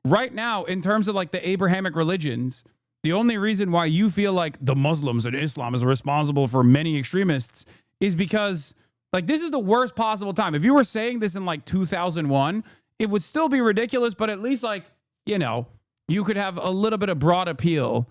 right now, in terms of like the Abrahamic religions, the only reason why you feel like the Muslims and Islam is responsible for many extremists is because like this is the worst possible time. If you were saying this in like 2001, it would still be ridiculous, but at least like, you know, you could have a little bit of broad appeal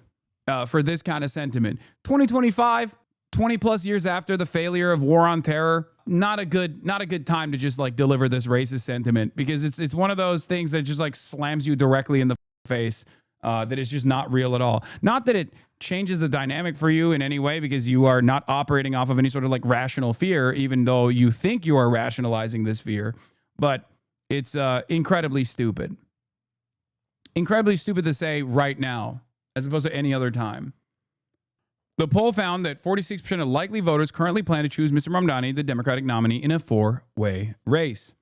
for this kind of sentiment. 2025, 20 plus years after the failure of war on terror, not a good time to just like deliver this racist sentiment because it's one of those things that just like slams you directly in the face that is just not real at all. Not that it changes the dynamic for you in any way because you are not operating off of any sort of like rational fear, even though you think you are rationalizing this fear, but it's incredibly stupid. Incredibly stupid to say right now, as opposed to any other time. The poll found that 46% of likely voters currently plan to choose Mr. Mamdani, the Democratic nominee, in a four-way race.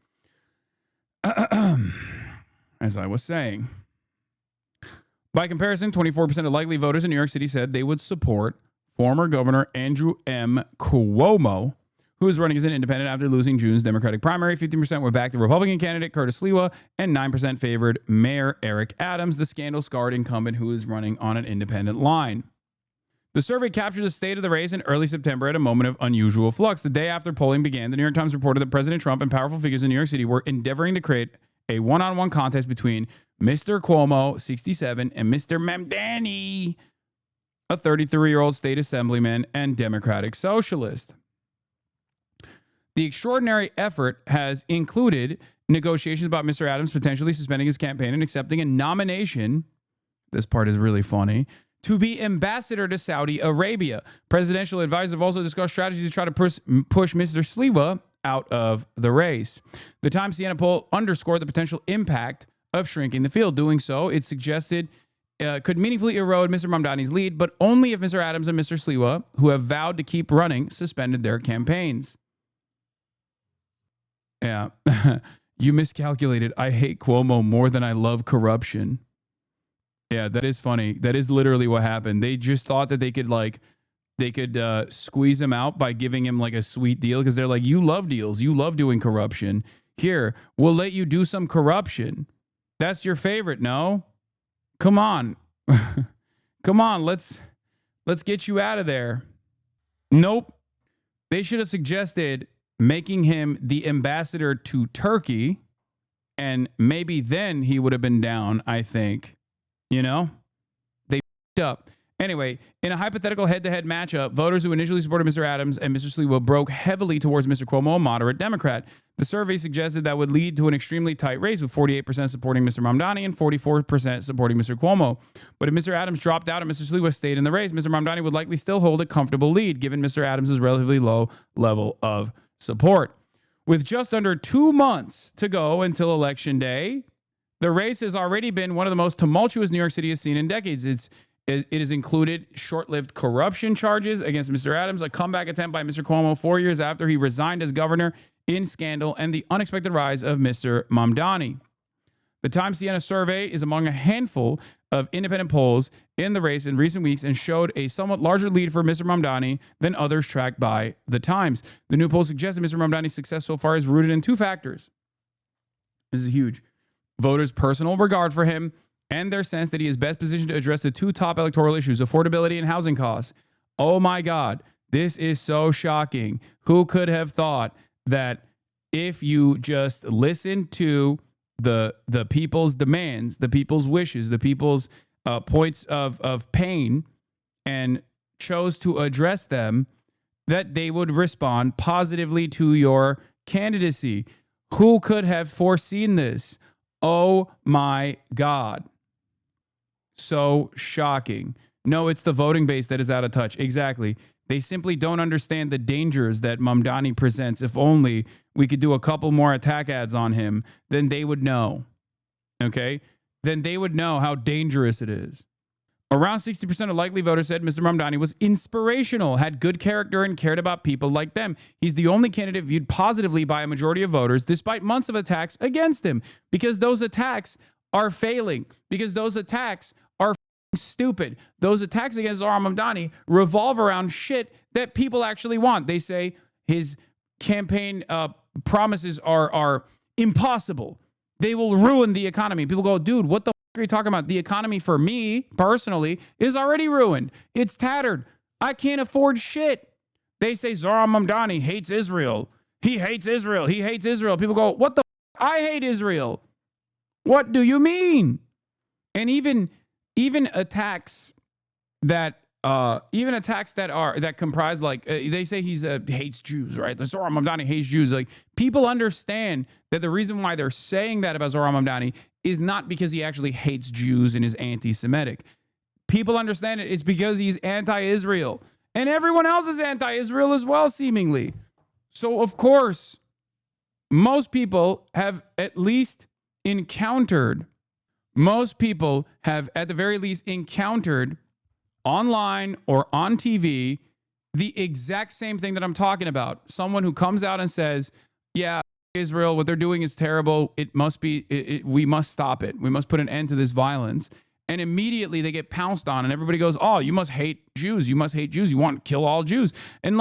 As I was saying. By comparison, 24% of likely voters in New York City said they would support former Governor Andrew M. Cuomo, who is running as an independent after losing June's Democratic primary. 15% would back the Republican candidate, Curtis Sliwa, and 9% favored Mayor Eric Adams, the scandal-scarred incumbent who is running on an independent line. The survey captured the state of the race in early September at a moment of unusual flux. The day after polling began, the New York Times reported that President Trump and powerful figures in New York City were endeavoring to create a one-on-one contest between Mr. Cuomo, 67, and Mr. Mamdani, a 33-year-old state assemblyman and Democratic socialist. The extraordinary effort has included negotiations about Mr. Adams potentially suspending his campaign and accepting a nomination, this part is really funny, to be ambassador to Saudi Arabia. Presidential advisors have also discussed strategies to try to push Mr. Sliwa out of the race. The Times Siena poll underscored the potential impact of shrinking the field. Doing so, it suggested could meaningfully erode Mr. Mamdani's lead, but only if Mr. Adams and Mr. Sliwa, who have vowed to keep running, suspended their campaigns. Yeah, you miscalculated. I hate Cuomo more than I love corruption. Yeah, that is funny. That is literally what happened. They just thought that they could squeeze him out by giving him like a sweet deal because they're like, you love deals. You love doing corruption. Here, we'll let you do some corruption. That's your favorite, no? Come on. Come on, let's get you out of there. Nope. They should have suggested making him the ambassador to Turkey, and maybe then he would have been down, I think. You know? They f***ed up. Anyway, in a hypothetical head-to-head matchup, voters who initially supported Mr. Adams and Mr. Sliwa broke heavily towards Mr. Cuomo, a moderate Democrat. The survey suggested that would lead to an extremely tight race, with 48% supporting Mr. Mamdani and 44% supporting Mr. Cuomo. But if Mr. Adams dropped out and Mr. Sliwa stayed in the race, Mr. Mamdani would likely still hold a comfortable lead, given Mr. Adams' relatively low level of support. With just under 2 months to go until Election Day, the race has already been one of the most tumultuous New York City has seen in decades. It has included short-lived corruption charges against Mr. Adams, a comeback attempt by Mr. Cuomo 4 years after he resigned as governor in scandal, and the unexpected rise of Mr. Mamdani. The Times Siena survey is among a handful of independent polls in the race in recent weeks and showed a somewhat larger lead for Mr. Mamdani than others tracked by the Times. The new poll suggests that Mr. Mamdani's success so far is rooted in 2 factors. This is huge. Voters' personal regard for him and their sense that he is best positioned to address the 2 top electoral issues, affordability and housing costs. Oh my God, this is so shocking. Who could have thought that if you just listen to the people's demands, the people's wishes, the people's points of pain, and chose to address them, that they would respond positively to your candidacy? Who could have foreseen this? Oh my God. So shocking. No, it's the voting base that is out of touch. Exactly. They simply don't understand the dangers that Mamdani presents. If only we could do a couple more attack ads on him, then they would know. Okay? Then they would know how dangerous it is. Around 60% of likely voters said Mr. Mamdani was inspirational, had good character, and cared about people like them. He's the only candidate viewed positively by a majority of voters, despite months of attacks against him, because those attacks are failing, because those attacks are stupid. Those attacks against Zohran Mamdani revolve around shit that people actually want. They say his campaign promises are impossible. They will ruin the economy. People go, dude, what the are you talking about? The economy for me personally is already ruined. It's tattered. I can't afford shit. They say Zohran Mamdani hates Israel. He hates Israel. He hates Israel. People go, what the I hate Israel. What do you mean? And even attacks that that comprise, like they say he's hates Jews, right? The Zohran Mamdani hates Jews. Like, people understand that the reason why they're saying that about Zohran Mamdani is not because he actually hates Jews and is anti-Semitic. People understand it. It's because he's anti-Israel. And everyone else is anti-Israel as well, seemingly. So, of course, most people have at the very least encountered online or on TV the exact same thing that I'm talking about. Someone who comes out and says, yeah, Israel, what they're doing is terrible. It must be, we must stop it. We must put an end to this violence. And immediately they get pounced on and everybody goes, oh, you must hate Jews. You must hate Jews. You want to kill all Jews. And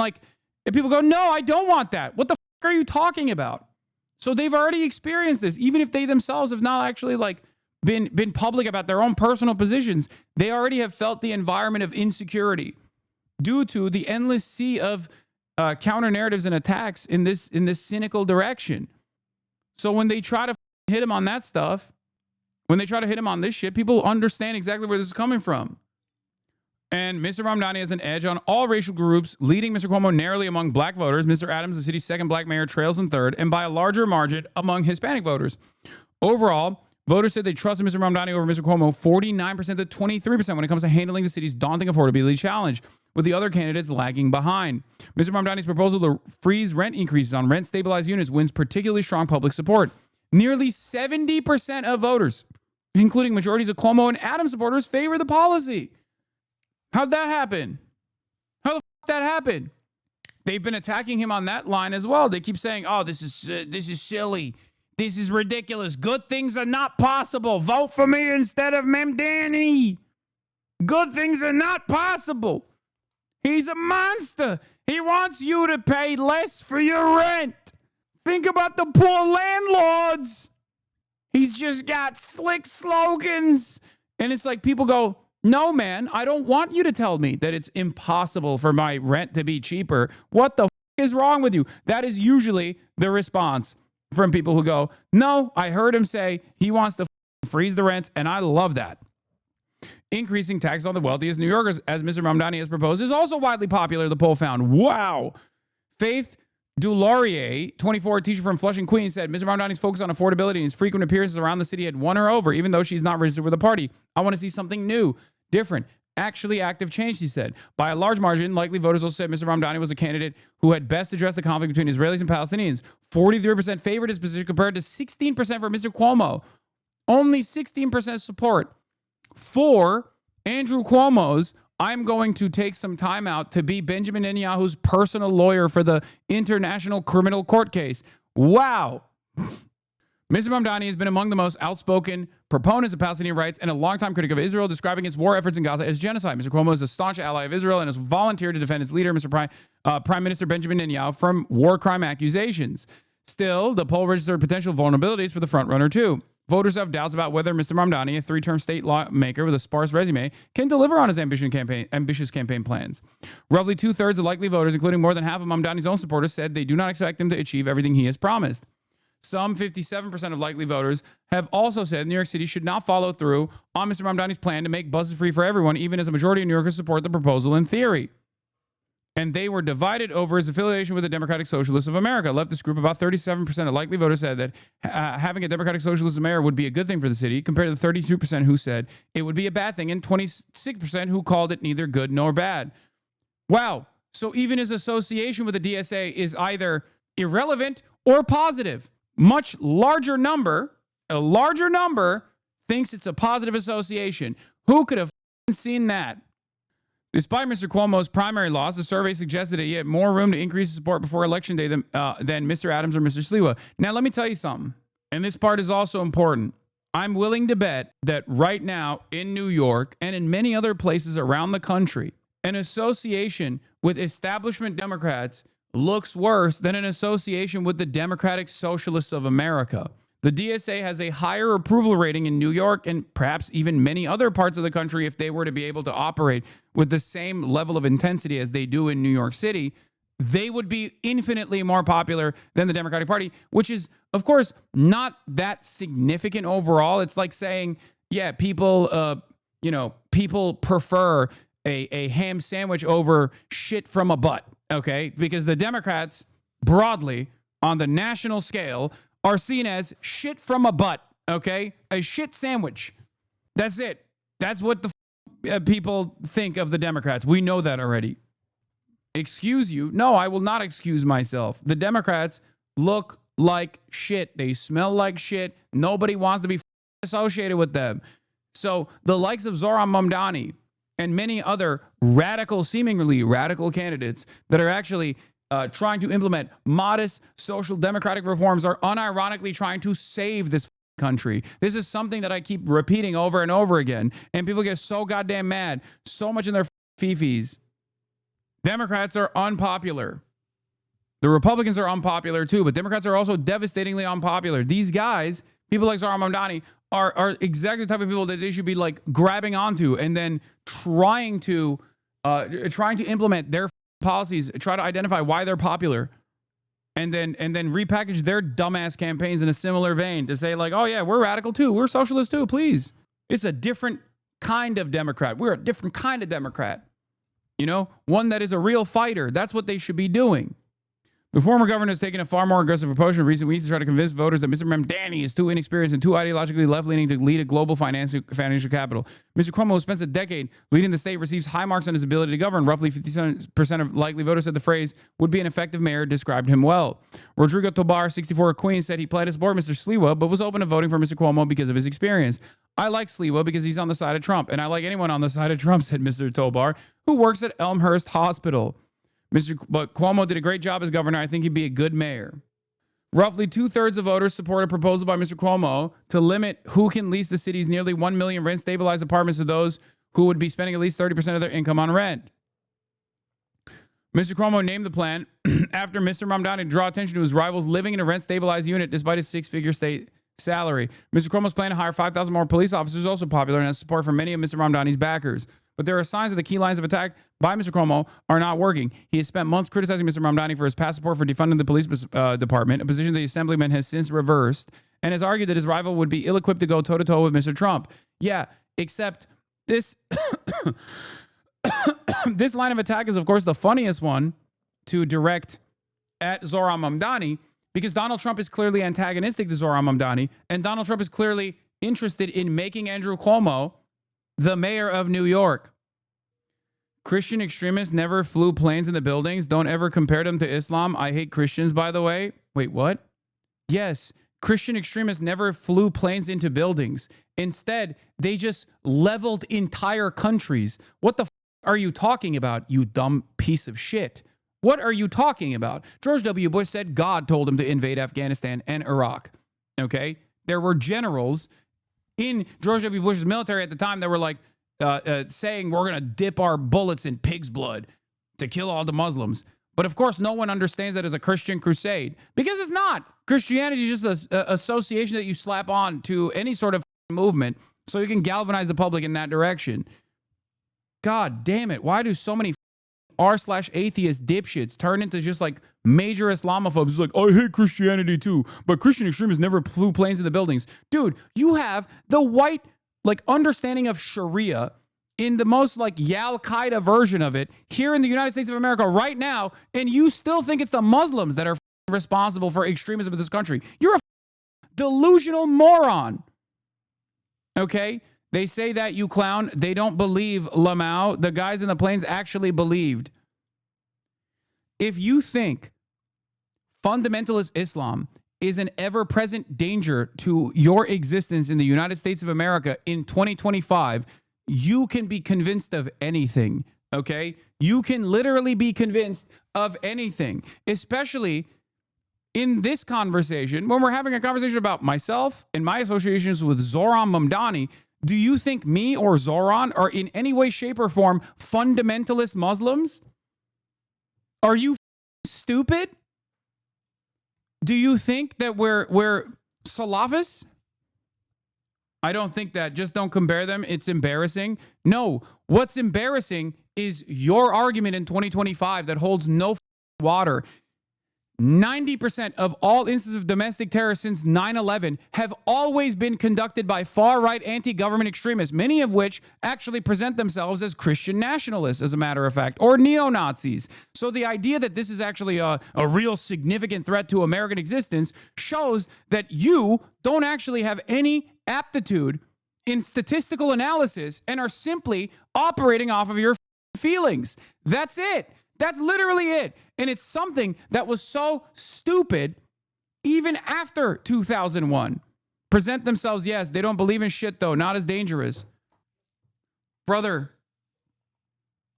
people go, no, I don't want that. What the fuck are you talking about? So they've already experienced this. Even if they themselves have not actually been public about their own personal positions, they already have felt the environment of insecurity due to the endless sea of counter narratives and attacks in this cynical direction. So when they try to hit him on that stuff, when they try to hit him on this shit, people understand exactly where this is coming from. And Mr. Mamdani has an edge on all racial groups, leading Mr. Cuomo narrowly among black voters. Mr. Adams, the city's second black mayor, trails in third, and by a larger margin among Hispanic voters. Overall, voters said they trusted Mr. Mamdani over Mr. Cuomo 49% to 23% when it comes to handling the city's daunting affordability challenge, with the other candidates lagging behind. Mr. Mamdani's proposal to freeze rent increases on rent-stabilized units wins particularly strong public support. Nearly 70% of voters, including majorities of Cuomo and Adams supporters, favor the policy. How'd that happen? How the f*** that happen? They've been attacking him on that line as well. They keep saying, oh, this is silly. This is ridiculous. Good things are not possible. Vote for me instead of Mamdani. Good things are not possible. He's a monster. He wants you to pay less for your rent. Think about the poor landlords. He's just got slick slogans. And it's like people go, no, man, I don't want you to tell me that it's impossible for my rent to be cheaper. What the f*** is wrong with you? That is usually the response from people who go, no, I heard him say he wants to freeze the rents, and I love that. increasing taxes on the wealthiest New Yorkers, as Mr. Mamdani has proposed, is also widely popular, the poll found. Wow. Faith Dulaurier, 24, teacher from Flushing, Queens, said Mr. Mamdani's focus on affordability and his frequent appearances around the city had won her over, even though she's not registered with the party. I want to see something new, different, actually active change, she said. By a large margin, likely voters also said Mr. Mamdani was a candidate who had best addressed the conflict between Israelis and Palestinians. 43% favored his position compared to 16% for Mr. Cuomo. Only 16% support for Andrew Cuomo's I'm going to take some time out to be Benjamin Netanyahu's personal lawyer for the International Criminal Court case. Wow. Mr. Mamdani has been among the most outspoken proponents of Palestinian rights and a longtime critic of Israel, describing its war efforts in Gaza as genocide. Mr. Cuomo is a staunch ally of Israel and has volunteered to defend its leader, Prime Minister Benjamin Netanyahu, from war crime accusations. Still, the poll registered potential vulnerabilities for the frontrunner, too. Voters have doubts about whether Mr. Mamdani, a three-term state lawmaker with a sparse resume, can deliver on his ambitious campaign plans. Roughly two-thirds of likely voters, including more than half of Mamdani's own supporters, said they do not expect him to achieve everything he has promised. Some 57% of likely voters have also said New York City should not follow through on Mr. Mamdani's plan to make buses free for everyone, even as a majority of New Yorkers support the proposal in theory. And they were divided over his affiliation with the Democratic Socialists of America. Leftist group, about 37% of likely voters said that having a Democratic Socialist mayor would be a good thing for the city, compared to the 32% who said it would be a bad thing, and 26% who called it neither good nor bad. Wow. So even his association with the DSA is either irrelevant or positive. A larger number thinks it's a positive association. Who could have seen that? Despite Mr. Cuomo's primary loss, the survey suggested that he had more room to increase support before Election Day than Mr. Adams or Mr. Sliwa. Now, let me tell you something, and this part is also important. I'm willing to bet that right now in New York and in many other places around the country, an association with establishment Democrats looks worse than an association with the Democratic Socialists of America. The DSA has a higher approval rating in New York and perhaps even many other parts of the country if they were to be able to operate with the same level of intensity as they do in New York City. They would be infinitely more popular than the Democratic Party, which is, of course, not that significant overall. It's like saying, yeah, people prefer a ham sandwich over shit from a butt, okay? Because the Democrats, broadly, on the national scale, are seen as shit from a butt, okay? A shit sandwich. That's it. That's what the people think of the Democrats. We know that already. Excuse you? No, I will not excuse myself. The Democrats look like shit. They smell like shit. Nobody wants to be associated with them. So the likes of Zohran Mamdani and many other seemingly radical candidates that are actually trying to implement modest social democratic reforms are unironically trying to save this country. This is something that I keep repeating over and over again, and people get so goddamn mad, so much in their fifis. Democrats are unpopular. The Republicans are unpopular too, but Democrats are also devastatingly unpopular. These guys, people like Zohran Mamdani, are exactly the type of people that they should be like grabbing onto and then trying to implement their policies, try to identify why they're popular, and then repackage their dumbass campaigns in a similar vein to say like, oh yeah, we're radical too, we're socialist too, please. It's a different kind of Democrat. We're a different kind of Democrat. You know, one that is a real fighter. That's what they should be doing. The former governor has taken a far more aggressive approach in recent weeks to try to convince voters that Mr. Mamdani is too inexperienced and too ideologically left-leaning to lead a global financial capital. Mr. Cuomo, who spends a decade leading the state, receives high marks on his ability to govern. Roughly 57% of likely voters said the phrase would be an effective mayor described him well. Rodrigo Tobar, 64 of Queens, said he planned to support Mr. Sliwa, but was open to voting for Mr. Cuomo because of his experience. I like Sliwa because he's on the side of Trump, and I like anyone on the side of Trump, said Mr. Tobar, who works at Elmhurst Hospital. But Cuomo did a great job as governor. I think he'd be a good mayor. Roughly two-thirds of voters support a proposal by Mr. Cuomo to limit who can lease the city's nearly 1 million rent-stabilized apartments to those who would be spending at least 30% of their income on rent. Mr. Cuomo named the plan after Mr. Mamdani to draw attention to his rivals living in a rent-stabilized unit despite his six-figure state salary. Mr. Cuomo's plan to hire 5,000 more police officers is also popular and has support from many of Mr. Mamdani's backers. But there are signs that the key lines of attack by Mr. Cuomo are not working. He has spent months criticizing Mr. Mamdani for his past support for defunding the police department, a position the Assemblyman has since reversed, and has argued that his rival would be ill-equipped to go toe-to-toe with Mr. Trump. Yeah, except This this line of attack is, of course, the funniest one to direct at Zohran Mamdani, because Donald Trump is clearly antagonistic to Zohran Mamdani, and Donald Trump is clearly interested in making Andrew Cuomo the mayor of New York. Christian extremists never flew planes in the buildings. Don't ever compare them to Islam. I hate Christians, by the way. Wait, what? Yes, Christian extremists never flew planes into buildings. Instead, they just leveled entire countries. What the are you talking about, you dumb piece of shit? What are you talking about? George W. Bush said God told him to invade Afghanistan and Iraq. Okay? There were generals in George W. Bush's military at the time that were like saying we're going to dip our bullets in pig's blood to kill all the Muslims. But of course, no one understands that as a Christian crusade, because it's not. Christianity is just an association that you slap on to any sort of movement so you can galvanize the public in that direction. God damn it. Why do so many r/atheist dipshits turn into just like major Islamophobes? It's like, I hate Christianity too, but Christian extremists never flew planes into buildings. Dude, you have the white like understanding of Sharia in the most like Al-Qaeda version of it here in the United States of America right now, and you still think it's the Muslims that are responsible for extremism in this country. You're a delusional moron. Okay? They say that, you clown. They don't believe Lamau. The guys in the planes actually believed. If you think fundamentalist Islam is an ever-present danger to your existence in the United States of America in 2025, you can be convinced of anything, okay? You can literally be convinced of anything, especially in this conversation, when we're having a conversation about myself and my associations with Zohran Mamdani. Do you think me or Zohran are in any way, shape, or form fundamentalist Muslims? Are you stupid? Do you think that we're Salafists? I don't think that. Just don't compare them. It's embarrassing. No, what's embarrassing is your argument in 2025 that holds no water. 90% of all instances of domestic terror since 9/11 have always been conducted by far-right anti-government extremists, many of which actually present themselves as Christian nationalists, as a matter of fact, or neo-Nazis. So the idea that this is actually a real significant threat to American existence shows that you don't actually have any aptitude in statistical analysis and are simply operating off of your feelings. That's it. That's literally it. And it's something that was so stupid even after 2001. Present themselves, yes, they don't believe in shit though, not as dangerous. Brother,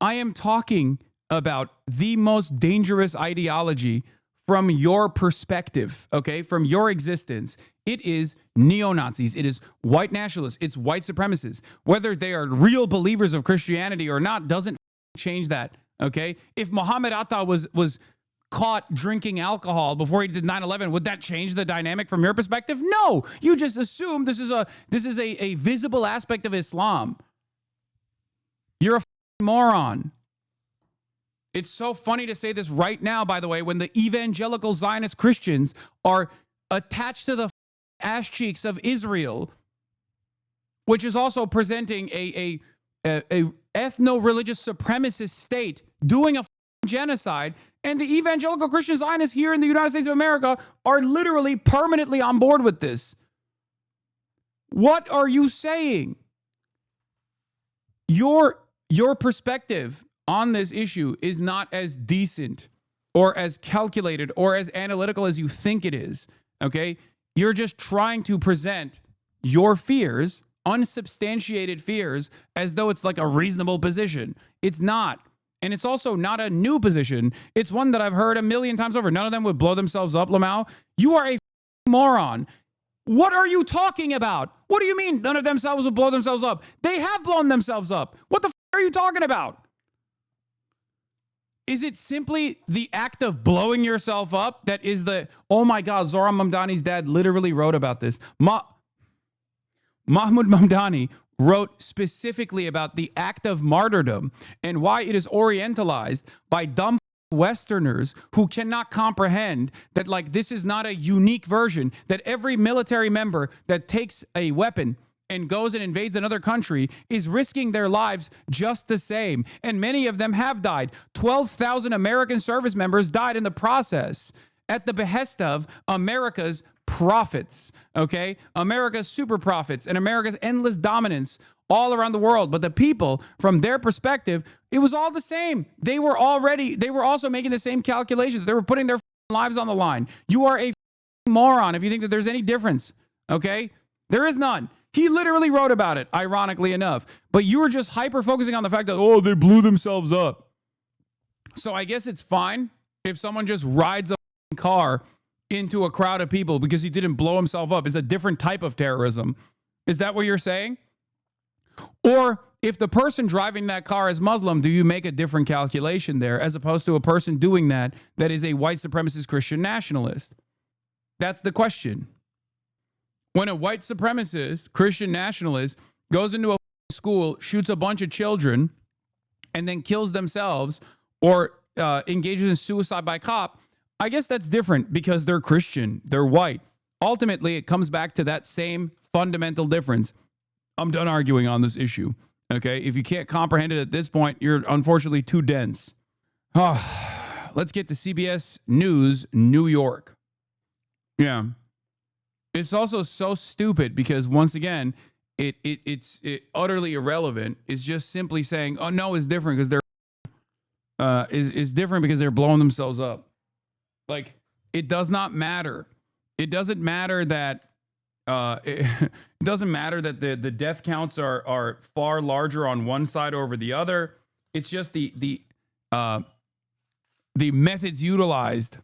I am talking about the most dangerous ideology from your perspective, okay, from your existence. It is neo-Nazis. It is white nationalists. It's white supremacists. Whether they are real believers of Christianity or not doesn't change that. Okay, if Muhammad Atta was caught drinking alcohol before he did 9/11, would that change the dynamic from your perspective? No, you just assume this is a visible aspect of Islam. You're a moron. It's so funny to say this right now, by the way, when the evangelical Zionist Christians are attached to the ass cheeks of Israel, which is also presenting a ethno-religious supremacist state doing a genocide, and the evangelical Christian Zionists here in the United States of America are literally permanently on board with this. What are you saying? Your perspective on this issue is not as decent or as calculated or as analytical as you think it is, okay? You're just trying to present your fears, unsubstantiated fears, as though it's like a reasonable position. It's not. And it's also not a new position. It's one that I've heard a million times over. None of them would blow themselves up, Lamau. You are a moron. What are you talking about? What do you mean none of themselves would blow themselves up? They have blown themselves up. What the are you talking about? Is it simply the act of blowing yourself up that is the, oh my God, Zohran Mamdani's dad literally wrote about this. Mahmoud Mamdani wrote specifically about the act of martyrdom and why it is orientalized by dumb Westerners who cannot comprehend that, like, this is not a unique version, that every military member that takes a weapon and goes and invades another country is risking their lives just the same. And many of them have died. 12,000 American service members died in the process at the behest of America's profits, okay? America's super profits and America's endless dominance all around the world. But the people, from their perspective, it was all the same. They were also making the same calculations. They were putting their lives on the line. You are a moron if you think that there's any difference, okay? There is none. He literally wrote about it, ironically enough. But you were just hyper-focusing on the fact that, oh, they blew themselves up. So I guess it's fine if someone just rides a car into a crowd of people because he didn't blow himself up. It's a different type of terrorism. Is that what you're saying? Or if the person driving that car is Muslim, do you make a different calculation there as opposed to a person doing that is a white supremacist Christian nationalist? That's the question. When a white supremacist Christian nationalist goes into a school, shoots a bunch of children, and then kills themselves or engages in suicide by cop, I guess that's different because they're Christian, they're white. Ultimately, it comes back to that same fundamental difference. I'm done arguing on this issue, okay? If you can't comprehend it at this point, you're unfortunately too dense. Let's get to CBS News, New York. Yeah. It's also so stupid because, once again, it's utterly irrelevant. It's just simply saying, oh, no, it's different because they're blowing themselves up. Like, it does not matter. It doesn't matter that it doesn't matter that the death counts are far larger on one side over the other. It's just the methods utilized.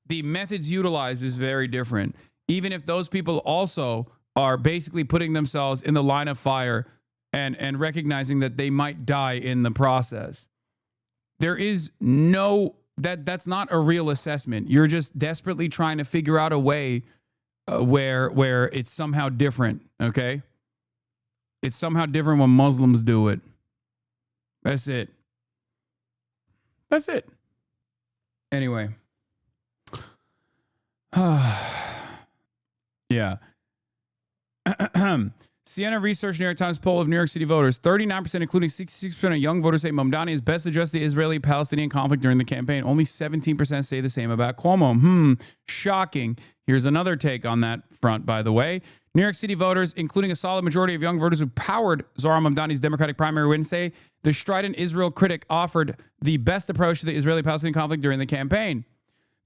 The methods utilized is very different. Even if those people also are basically putting themselves in the line of fire and recognizing that they might die in the process. There is no, that's not a real assessment. You're just desperately trying to figure out a way where it's somehow different, okay? It's somehow different when Muslims do it. That's it. That's it. Anyway. Yeah. Siena Research New York Times poll of New York City voters. 39%, including 66% of young voters, say Mamdani is best addressed the Israeli-Palestinian conflict during the campaign. Only 17% say the same about Cuomo. Shocking. Here's another take on that front, by the way. New York City voters, including a solid majority of young voters who powered Zohran Mamdani's Democratic primary win, say the strident Israel critic offered the best approach to the Israeli-Palestinian conflict during the campaign.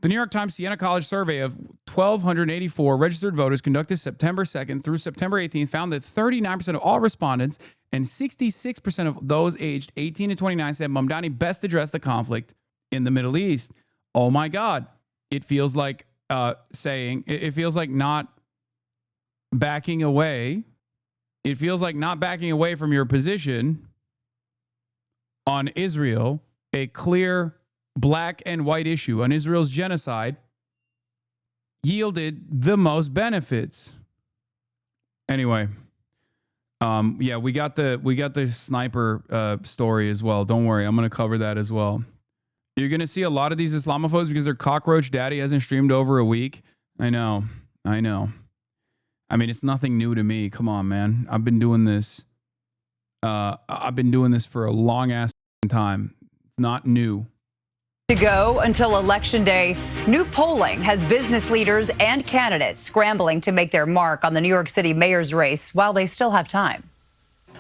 The New York Times Siena College survey of 1,284 registered voters conducted September 2nd through September 18th found that 39% of all respondents and 66% of those aged 18 to 29 said Mamdani best addressed the conflict in the Middle East. Oh my God. It feels like it feels like not backing away. It feels like not backing away from your position on Israel, a clear black and white issue on Israel's genocide, yielded the most benefits. Anyway, yeah, we got the sniper story as well. Don't worry, I'm going to cover that as well. You're going to see a lot of these Islamophobes because their cockroach daddy hasn't streamed over a week. I know. I mean, it's nothing new to me. Come on, man. I've been doing this. I've been doing this for a long ass time. It's not new. To go until Election Day, new polling has business leaders and candidates scrambling to make their mark on the New York City mayor's race while they still have time.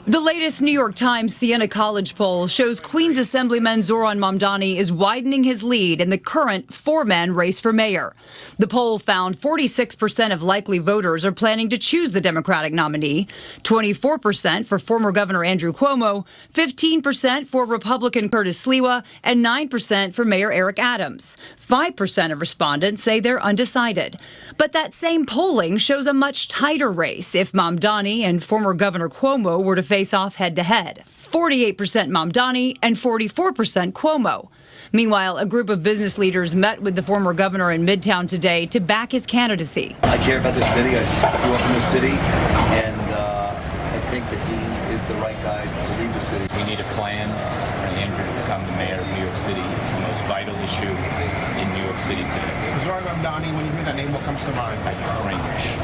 The latest New York Times Siena College poll shows Queens Assemblyman Zohran Mamdani is widening his lead in the current four-man race for mayor. The poll found 46% of likely voters are planning to choose the Democratic nominee, 24% for former Governor Andrew Cuomo, 15% for Republican Curtis Sliwa, and 9% for Mayor Eric Adams. 5% of respondents say they're undecided. But that same polling shows a much tighter race if Mamdani and former Governor Cuomo were to face off head-to-head. 48% Mamdani and 44% Cuomo. Meanwhile, a group of business leaders met with the former governor in Midtown today to back his candidacy. I care about this city. I grew up in this city, and I think that he is the right guy to lead the city. We need a plan for Andrew to become the mayor of New York City. It's the most vital issue in New York City today. Zohran Mamdani, when you hear that name, what comes to mind? I cringe.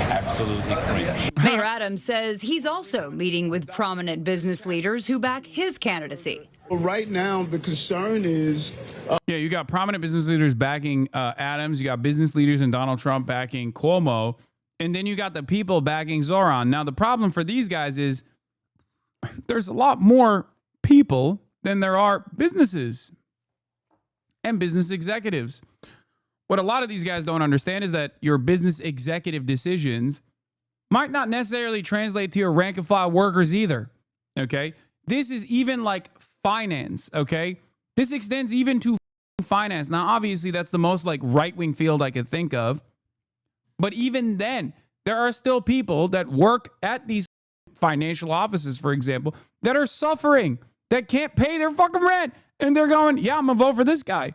Absolutely cringe. Mayor Adams says he's also meeting with prominent business leaders who back his candidacy. Well, right now, the concern is... Yeah, you got prominent business leaders backing Adams. You got business leaders and Donald Trump backing Cuomo. And then you got the people backing Zohran. Now, the problem for these guys is there's a lot more people than there are businesses and business executives. What a lot of these guys don't understand is that your business executive decisions might not necessarily translate to your rank and file workers either. Okay. This is even like finance. Okay. This extends even to finance. Now, obviously, that's the most like right-wing field I could think of. But even then, there are still people that work at these financial offices, for example, that are suffering, that can't pay their fucking rent. And they're going, yeah, I'm going to vote for this guy.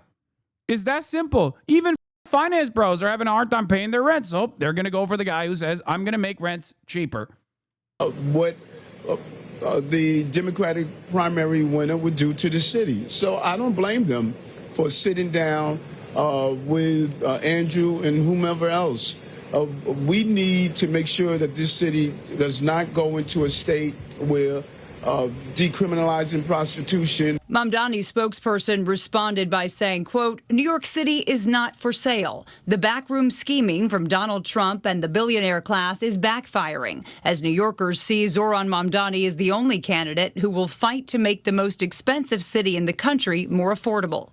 It's that simple. Even finance bros are having a hard time paying their rent. So they're going to go for the guy who says, I'm going to make rents cheaper. What the Democratic primary winner would do to the city. So I don't blame them for sitting down with Andrew and whomever else. We need to make sure that this city does not go into a state where decriminalizing prostitution. Mamdani's spokesperson responded by saying, quote, New York City is not for sale. The backroom scheming from Donald Trump and the billionaire class is backfiring, as New Yorkers see Zohran Mamdani as the only candidate who will fight to make the most expensive city in the country more affordable.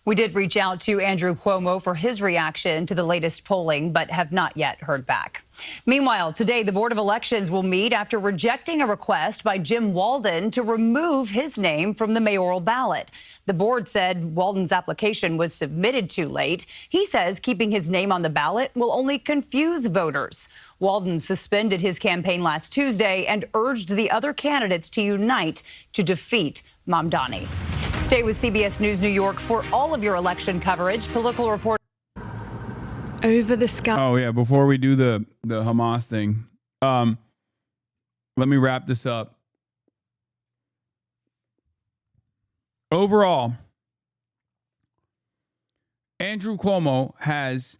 We did reach out to Andrew Cuomo for his reaction to the latest polling, but have not yet heard back. Meanwhile, today, the Board of Elections will meet after rejecting a request by Jim Walden to remove his name from the mayoral ballot. The board said Walden's application was submitted too late. He says keeping his name on the ballot will only confuse voters. Walden suspended his campaign last Tuesday and urged the other candidates to unite to defeat Mamdani. Stay with CBS News New York for all of your election coverage. Political report over the sky. Oh, yeah. Before we do the Hamas thing, let me wrap this up. Overall, Andrew Cuomo has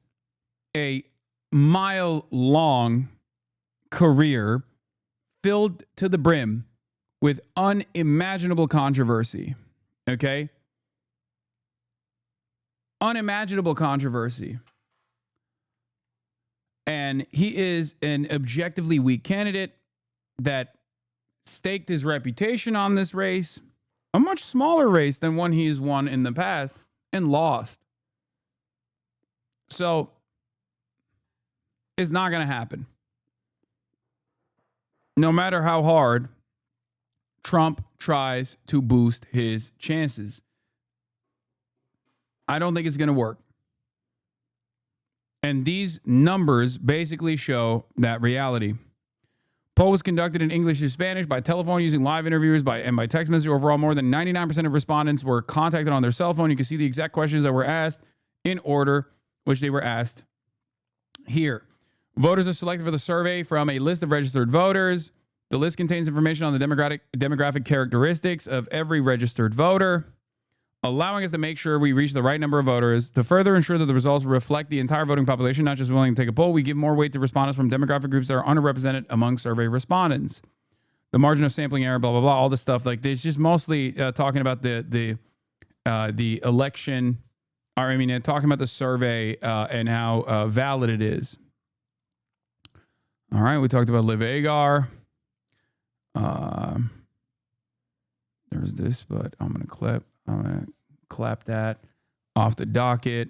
a mile-long career filled to the brim with unimaginable controversy. Okay? Unimaginable controversy. And he is an objectively weak candidate that staked his reputation on this race, a much smaller race than one he has won in the past, and lost. So, it's not going to happen. No matter how hard Trump tries to boost his chances, I don't think it's going to work. And these numbers basically show that reality. Poll was conducted in English and Spanish by telephone using live interviews and by text message. Overall, more than 99% of respondents were contacted on their cell phone. You can see the exact questions that were asked in order which they were asked here. Voters are selected for the survey from a list of registered voters. The list contains information on the demographic characteristics of every registered voter, allowing us to make sure we reach the right number of voters. To further ensure that the results reflect the entire voting population, not just willing to take a poll, we give more weight to respondents from demographic groups that are underrepresented among survey respondents. The margin of sampling error, blah, blah, blah, all this stuff like this. Just mostly talking about the election, or I mean, talking about the survey and how valid it is. All right, we talked about Liv Agar. There's this, but I'm gonna clap that off the docket.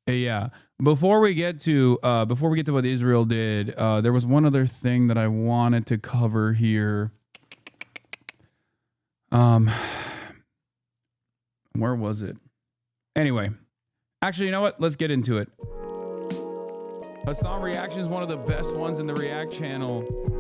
Yeah. Before we get to what Israel did, there was one other thing that I wanted to cover here. Where was it? Anyway, actually, you know what? Let's get into it. Hasan Reactions is one of the best ones in the React channel.